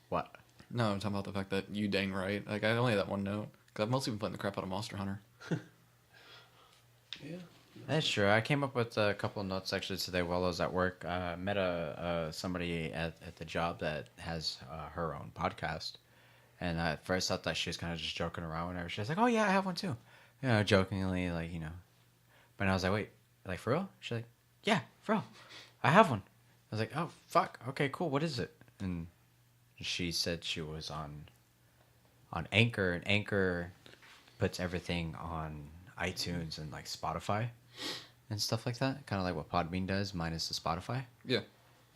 What? No, I'm talking about the fact that you dang right. I only had that one note. Because I've mostly been playing the crap out of Monster Hunter. Yeah, That's true. I came up with a couple of notes actually today while I was at work. Met somebody at the job that has her own podcast, and I at first thought that she was kind of just joking around. Whenever she was like, "Oh yeah, I have one too," jokingly, like But I was like, "Wait, like for real?" She's like, "Yeah, for real, I have one." I was like, "Oh fuck, okay, cool. What is it?" And she said she was on Anchor, and Anchor puts everything on iTunes and like Spotify and stuff like that. Kind of like what Podbean does, minus the Spotify. Yeah.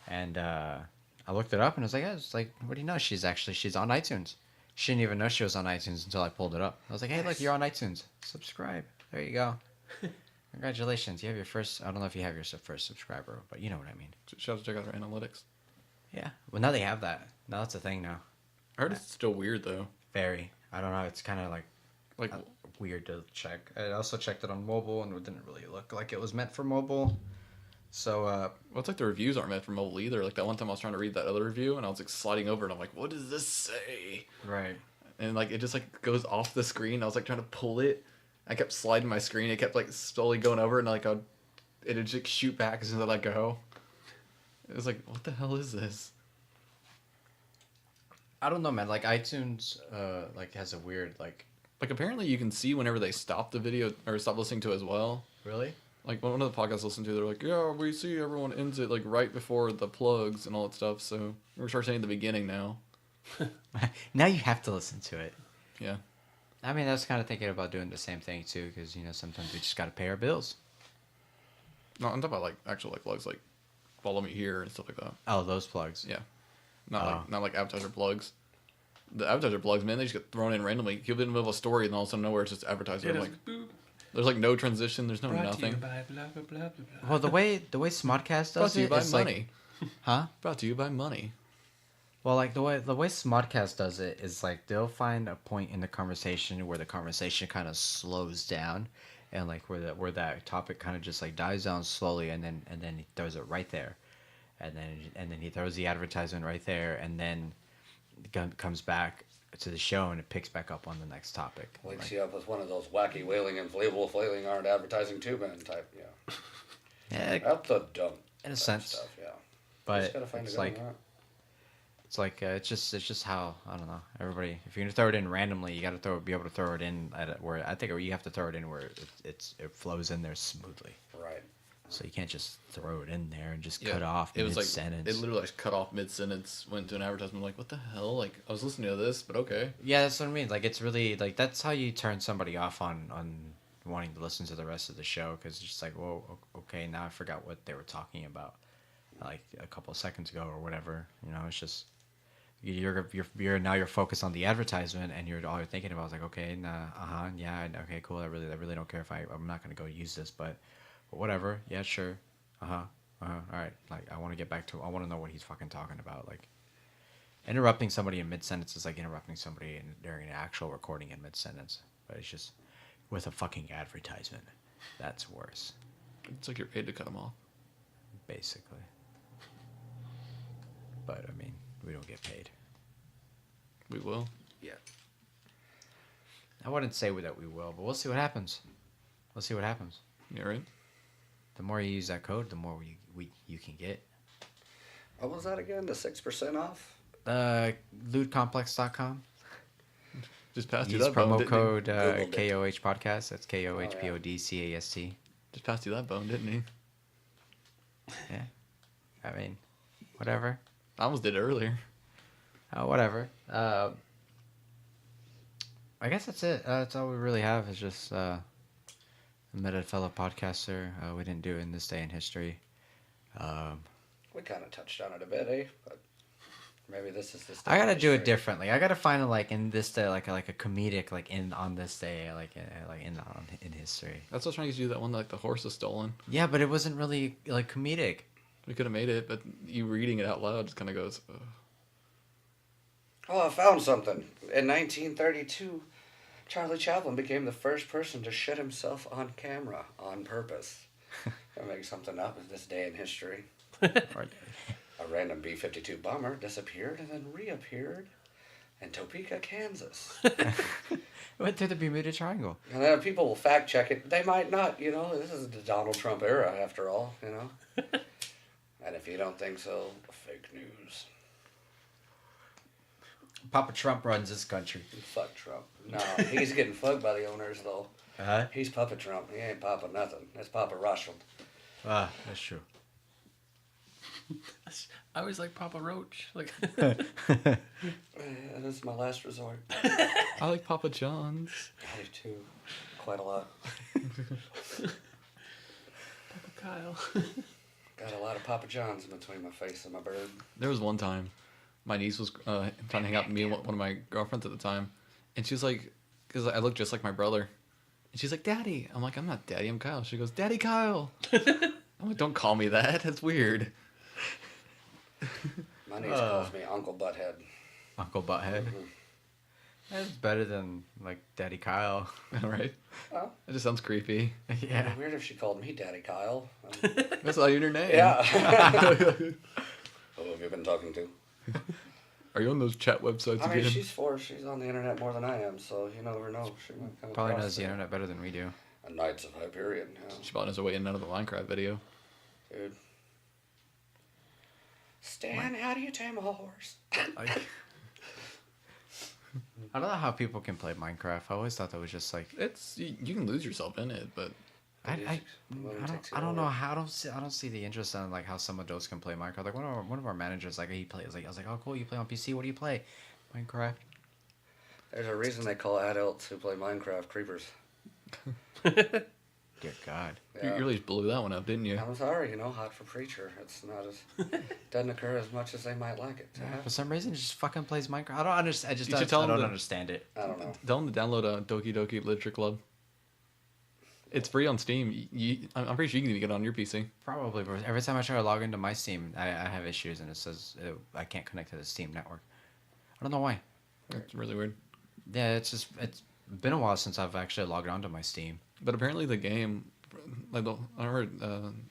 And I looked it up and I was like, yeah, it's like, what do you know? She's on iTunes. She didn't even know she was on iTunes until I pulled it up. I was like, hey, look, you're on iTunes. Subscribe. There you go. Congratulations. You have your first, I don't know if you have your first subscriber, but you know what I mean. Shout out to check out our analytics. Yeah. Well, now they have that. Now that's a thing now. I heard it's still weird though. Very. I don't know. It's kind of like Like, weird to check. I also checked it on mobile and it didn't really look like it was meant for mobile. So, well, it's like the reviews aren't meant for mobile either. Like that one time I was trying to read that other review and I was like sliding over and I'm like, what does this say? right. And like it just like goes off the screen. I was like trying to pull it. I kept sliding my screen. It kept like slowly going over and like it'd just shoot back as soon as I let go. It was like, what the hell is this? I don't know, man. Like iTunes, like has a weird like. Like apparently you can see whenever they stop the video or stop listening to it as well. Really? Like one of the podcasts I listen to, they're like, yeah, we see everyone ends it like right before the plugs and all that stuff. So we're starting saying the beginning now. Now you have to listen to it. Yeah. I mean, I was kind of thinking about doing the same thing too, because sometimes we just got to pay our bills. No, I'm talking about like actual like plugs, like follow me here and stuff like that. Oh, those plugs. Yeah. Not like advertiser plugs. The advertiser plugs, man, they just get thrown in randomly. You'll be in the middle of a story and all of a sudden nowhere it's just advertiser. I'm like, boop. there's like no transition, there's no Brought to you nothing. by blah, blah, blah, blah, blah. Well, the way Smodcast Brought does to you it, by it's money. like, huh? Brought to you by money. Well, like the way Smodcast does it is like they'll find a point in the conversation where the conversation kind of slows down, and like where that topic kind of just like dies down slowly, and then he throws it right there, and then he throws the advertisement right there, and then comes back to the show and it picks back up on the next topic. Wakes you up with one of those wacky wailing inflatable flailing aren't advertising tube man type, Yeah, Out the dump. in a type sense, Stuff, yeah. but Just gotta find it's a good like one, it's just how I don't know. Everybody, if you're gonna throw it in randomly, you got to be able to throw it in where I think you have to throw it in where it flows in there smoothly. Right. So you can't just throw it in there and just Yeah. cut off It was like mid-sentence. it literally like cut off mid sentence, went to an advertisement. I'm like, what the hell? Like I was listening to this, but okay. Yeah, that's what I mean. Like it's really like that's how you turn somebody off on wanting to listen to the rest of the show, because it's just like, whoa, okay, now I forgot what they were talking about like a couple of seconds ago or whatever. It's just you're now you're focused on the advertisement and all you're thinking about is like, okay, nah, yeah, okay, cool. I really don't care if I'm not gonna go use this, but whatever. Yeah, sure. All right. Like I want to get back to. I want to know what he's fucking talking about. Like interrupting somebody in mid sentence is like interrupting somebody during an actual recording in mid sentence, but it's just with a fucking advertisement. That's worse, It's like you're paid to cut them off. basically. But I mean, we don't get paid. We will. Yeah. I wouldn't say that we will, but we'll see what happens. We'll see what happens. Yeah, right. The more you use that code, the more you can get. What was that again? The 6% off? Lootcomplex.com. Just passed you Use that bone, promo didn't code Googled it. KOH podcast. That's KOHPODCAST. he? Just passed you that bone, didn't he? Yeah. I mean, whatever. I almost did it earlier. Whatever. I guess that's it. That's all we really have is just met a fellow podcaster. We didn't do it in this day in history. We kind of touched on it a bit, eh? But maybe this is this. I gotta do it differently. I gotta find like in this day, like a comedic, like in on this day, like in history. That's what I was trying to do. That one, like the horse is stolen. Yeah, but it wasn't really like comedic. We could have made it, but you reading it out loud just kind of goes. Ugh. Oh, I found something. In 1932, Charlie Chaplin became the first person to shit himself on camera on purpose. I make something up in this day in history. Right. A random B-52 bomber disappeared and then reappeared in Topeka, Kansas. Went through the Bermuda Triangle. And then people will fact check it. They might not, you know. This is the Donald Trump era, after all, you know. And if you don't think so, fake news. Papa Trump runs this country. Fuck Trump. No, he's getting fucked by the owners, though. Uh-huh. He's Papa Trump. He ain't Papa nothing. That's Papa Rothschild. Ah, that's true. I always like Papa Roach. Like, That's my last resort. I like Papa John's. I do too. Quite a lot. Papa Kyle. Got a lot of Papa John's in between my face and my bird. There was one time, my niece was trying to hang out with me and one of my girlfriends at the time, and she was like, because I look just like my brother, and she's like, "Daddy." I'm like, "I'm not Daddy, I'm Kyle." She goes, "Daddy Kyle." I'm like, "Don't call me that. That's weird." My niece calls me Uncle Butthead. Uncle Butthead. Mhm. That's better than, like, Daddy Kyle. Right? Oh, It just sounds creepy. Yeah. it'd be weird if she called me Daddy Kyle. That's not even your name. Yeah. Who have you been talking to? Are you on those chat websites I mean, again? she's 4. She's on the internet more than I am, so you never know. She might come Probably across knows the it. internet better than we do. A Knights of Hyperion, yeah. She probably knows her way in and out of the Minecraft video. Dude. Stan, how do you tame a horse? I don't know how people can play Minecraft. I always thought that was just like It's you can lose yourself in it, but I don't know how I don't see the interest in like how some adults can play Minecraft. Like one of our managers, like he plays. Like I was like, oh cool, you play on PC. What do you play? Minecraft. There's a reason they call adults who play Minecraft creepers. Dear God. you really blew that one up, didn't you? I'm sorry, you know, hot for preacher. It's not as doesn't occur as much as they might like it to For happen. some reason, it just fucking plays Minecraft. I don't understand. I just You should don't, tell I him don't to- understand it. I don't know. Tell them to download Doki Doki Literature Club. It's free on Steam. I'm pretty sure you can even get it on your PC. Probably, but every time I try to log into my Steam, I have issues and it says I can't connect to the Steam network. I don't know why. It's really weird. Yeah, it's been a while since I've actually logged onto my Steam. But apparently the game, like I heard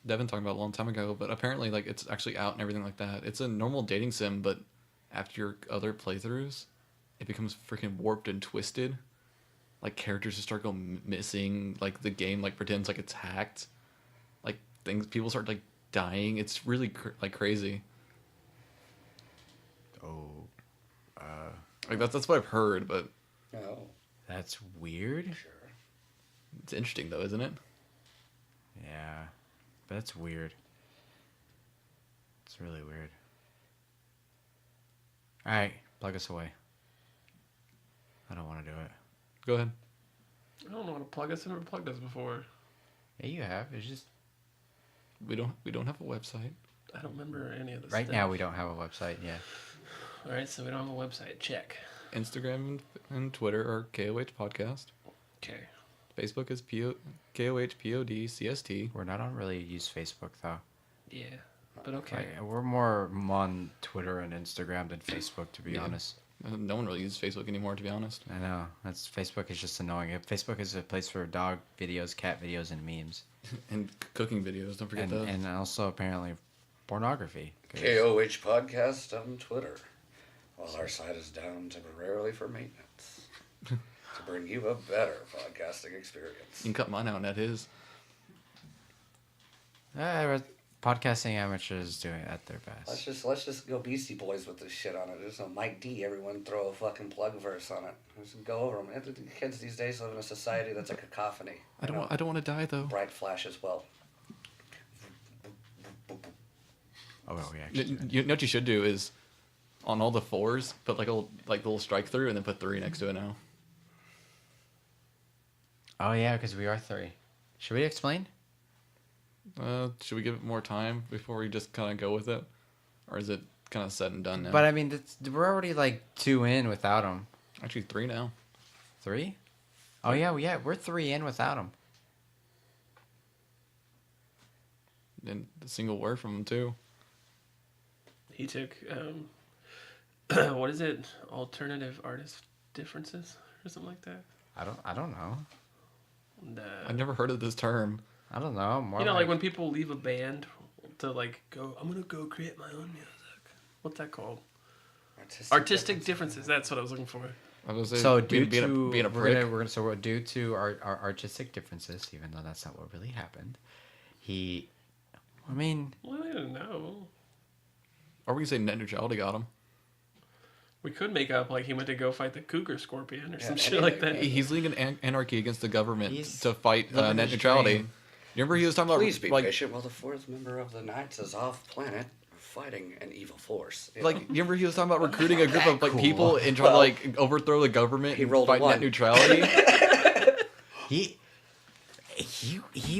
Devin talking about it a long time ago, but apparently like it's actually out and everything like that. It's a normal dating sim, but after your other playthroughs, it becomes freaking warped and twisted. Like characters just start going missing. Like the game like pretends like it's hacked. Like people start like dying. It's really crazy. Oh, Like that's what I've heard, but No, that's weird. sure. it's interesting though, isn't it? Yeah, but that's weird. It's really weird. All right, plug us away. I don't want to do it. Go ahead. I don't know how to plug us. I've never plugged us before. Yeah, you have. It's just We don't have a website. I don't remember any of this. right now we don't have a website. Yeah. All right, so we don't have a website. Check. Instagram and Twitter are KOH Podcast. Okay. Facebook is KOHPODCST. We're not on really use Facebook though. Yeah, but okay. Like, we're more on Twitter and Instagram than Facebook, to be Yeah. honest. No one really uses Facebook anymore, to be honest. I know. Facebook is just annoying. Facebook is a place for dog videos, cat videos, and memes, And cooking videos, don't forget that. and also apparently pornography. 'Cause- KOH Podcast on Twitter. While our site is down temporarily for maintenance. To bring you a better podcasting experience. You can cut mine out and add his. Podcasting amateurs doing it at their best. Let's just go Beastie Boys with this shit on it. There's no Mike D. Everyone throw a fucking plug verse on it. Just go over them. The kids these days live in a society that's a cacophony. I don't want to die though. Bright flash as well. Oh, well, we actually. You know what you should do is, on all the 4s, put like a little strike through and then put 3 next to it now. Oh yeah, because we are 3. Should we explain? Should we give it more time before we just kind of go with it, or is it kind of said and done now? But I mean, we're already like 2 in without them. Actually, 3 now. 3? Oh yeah, we're 3 in without them. And the single word from him too. He took what is it? Alternative artist differences or something like that. I don't know. And, I've never heard of this term. I don't know. More you know, like when people leave a band to like go, I'm gonna go create my own music. What's that called? Artistic differences. That's what I was looking for. I was gonna say, So being, due to being a prick. so due to our artistic differences, even though that's not what really happened, he, I mean, Well, I don't know. Or we can say net neutrality got him. We could make up like he went to go fight the cougar scorpion or some Yeah, shit like anything. that. He's leading anarchy against the government He's to fight living net his neutrality. dream. You remember he was talking about Please be like patient while the fourth member of the Knights is off planet fighting an evil force. You like know? you remember he was talking about recruiting a group of like Cool. people and trying to like overthrow the government He and rolled a fight net one. neutrality. he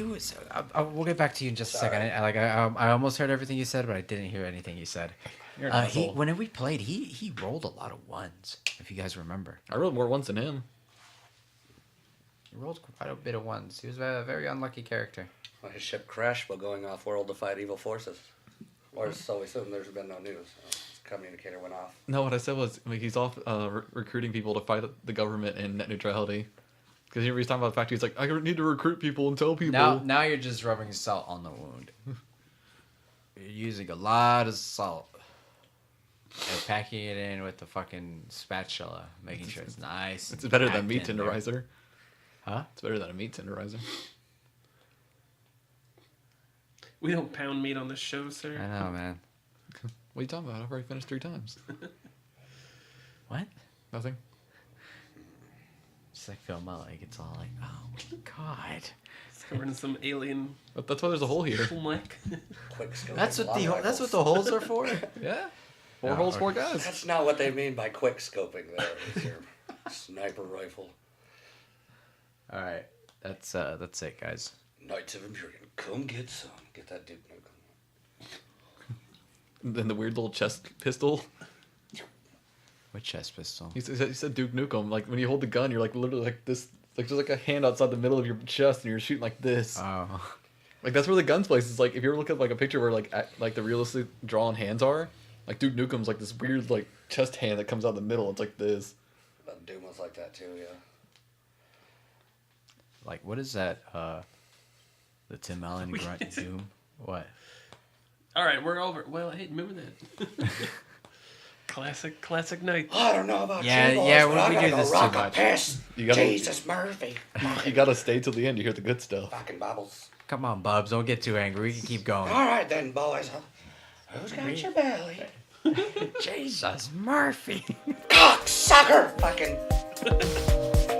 was. We'll get back to you in just a second. I almost heard everything you said, but I didn't hear anything you said. You're an asshole. When we played, he rolled a lot of ones. If you guys remember, I rolled more ones than him. he rolled quite a bit of ones. He was a very unlucky character. Well, his ship crashed while going off world to fight evil forces. Or so we assume. There's been no news. His communicator went off. No, what I said was like, he's off recruiting people to fight the government and net neutrality. Because he was talking about the fact he's like, I need to recruit people and tell people. Now you're just rubbing salt on the wound. You're using a lot of salt and packing it in with the fucking spatula, making sure it's nice. It's better than packed meat in there. tenderizer. Huh? It's better than a meat tenderizer. We don't pound meat on this show, sir. I know, man. What are you talking about? I've already finished 3 times. What? Nothing. Just like Phil Mullig, it's all like, oh my god. It's covered in some alien But that's why there's a hole here. schmuck. Quick scope. That's what the holes are for. Yeah. 4 No, holes, 4 okay. guys. That's not what they mean by quick scoping there. It's your sniper rifle. All right, that's it, guys. Knights of Imperium, come get some. Get that Duke Nukem. Then the weird little chest pistol. What chest pistol? He said Duke Nukem. Like when you hold the gun, you're like literally like this, like just like a hand outside the middle of your chest, and you're shooting like this. Oh, Like that's where the guns place is. Like if you ever look at like a picture where like the realistic drawn hands are, like Duke Nukem's like this weird like chest hand that comes out the middle. It's like this. Doom was like that too, yeah. like what is that? The Tim Allen grunt Doom. What? All right, we're over. Well, hey, remember that? classic night. I don't know about Yeah, you boys, yeah, but we I do gotta go this too rock a much. piss. You gotta- Jesus Murphy. You gotta stay till the end to hear the good stuff. Fucking bubbles. Come on, Bubs, don't get too angry. We can keep going. All right then, boys. Who's got your belly? Jesus, Murphy. Cocksucker! Fucking.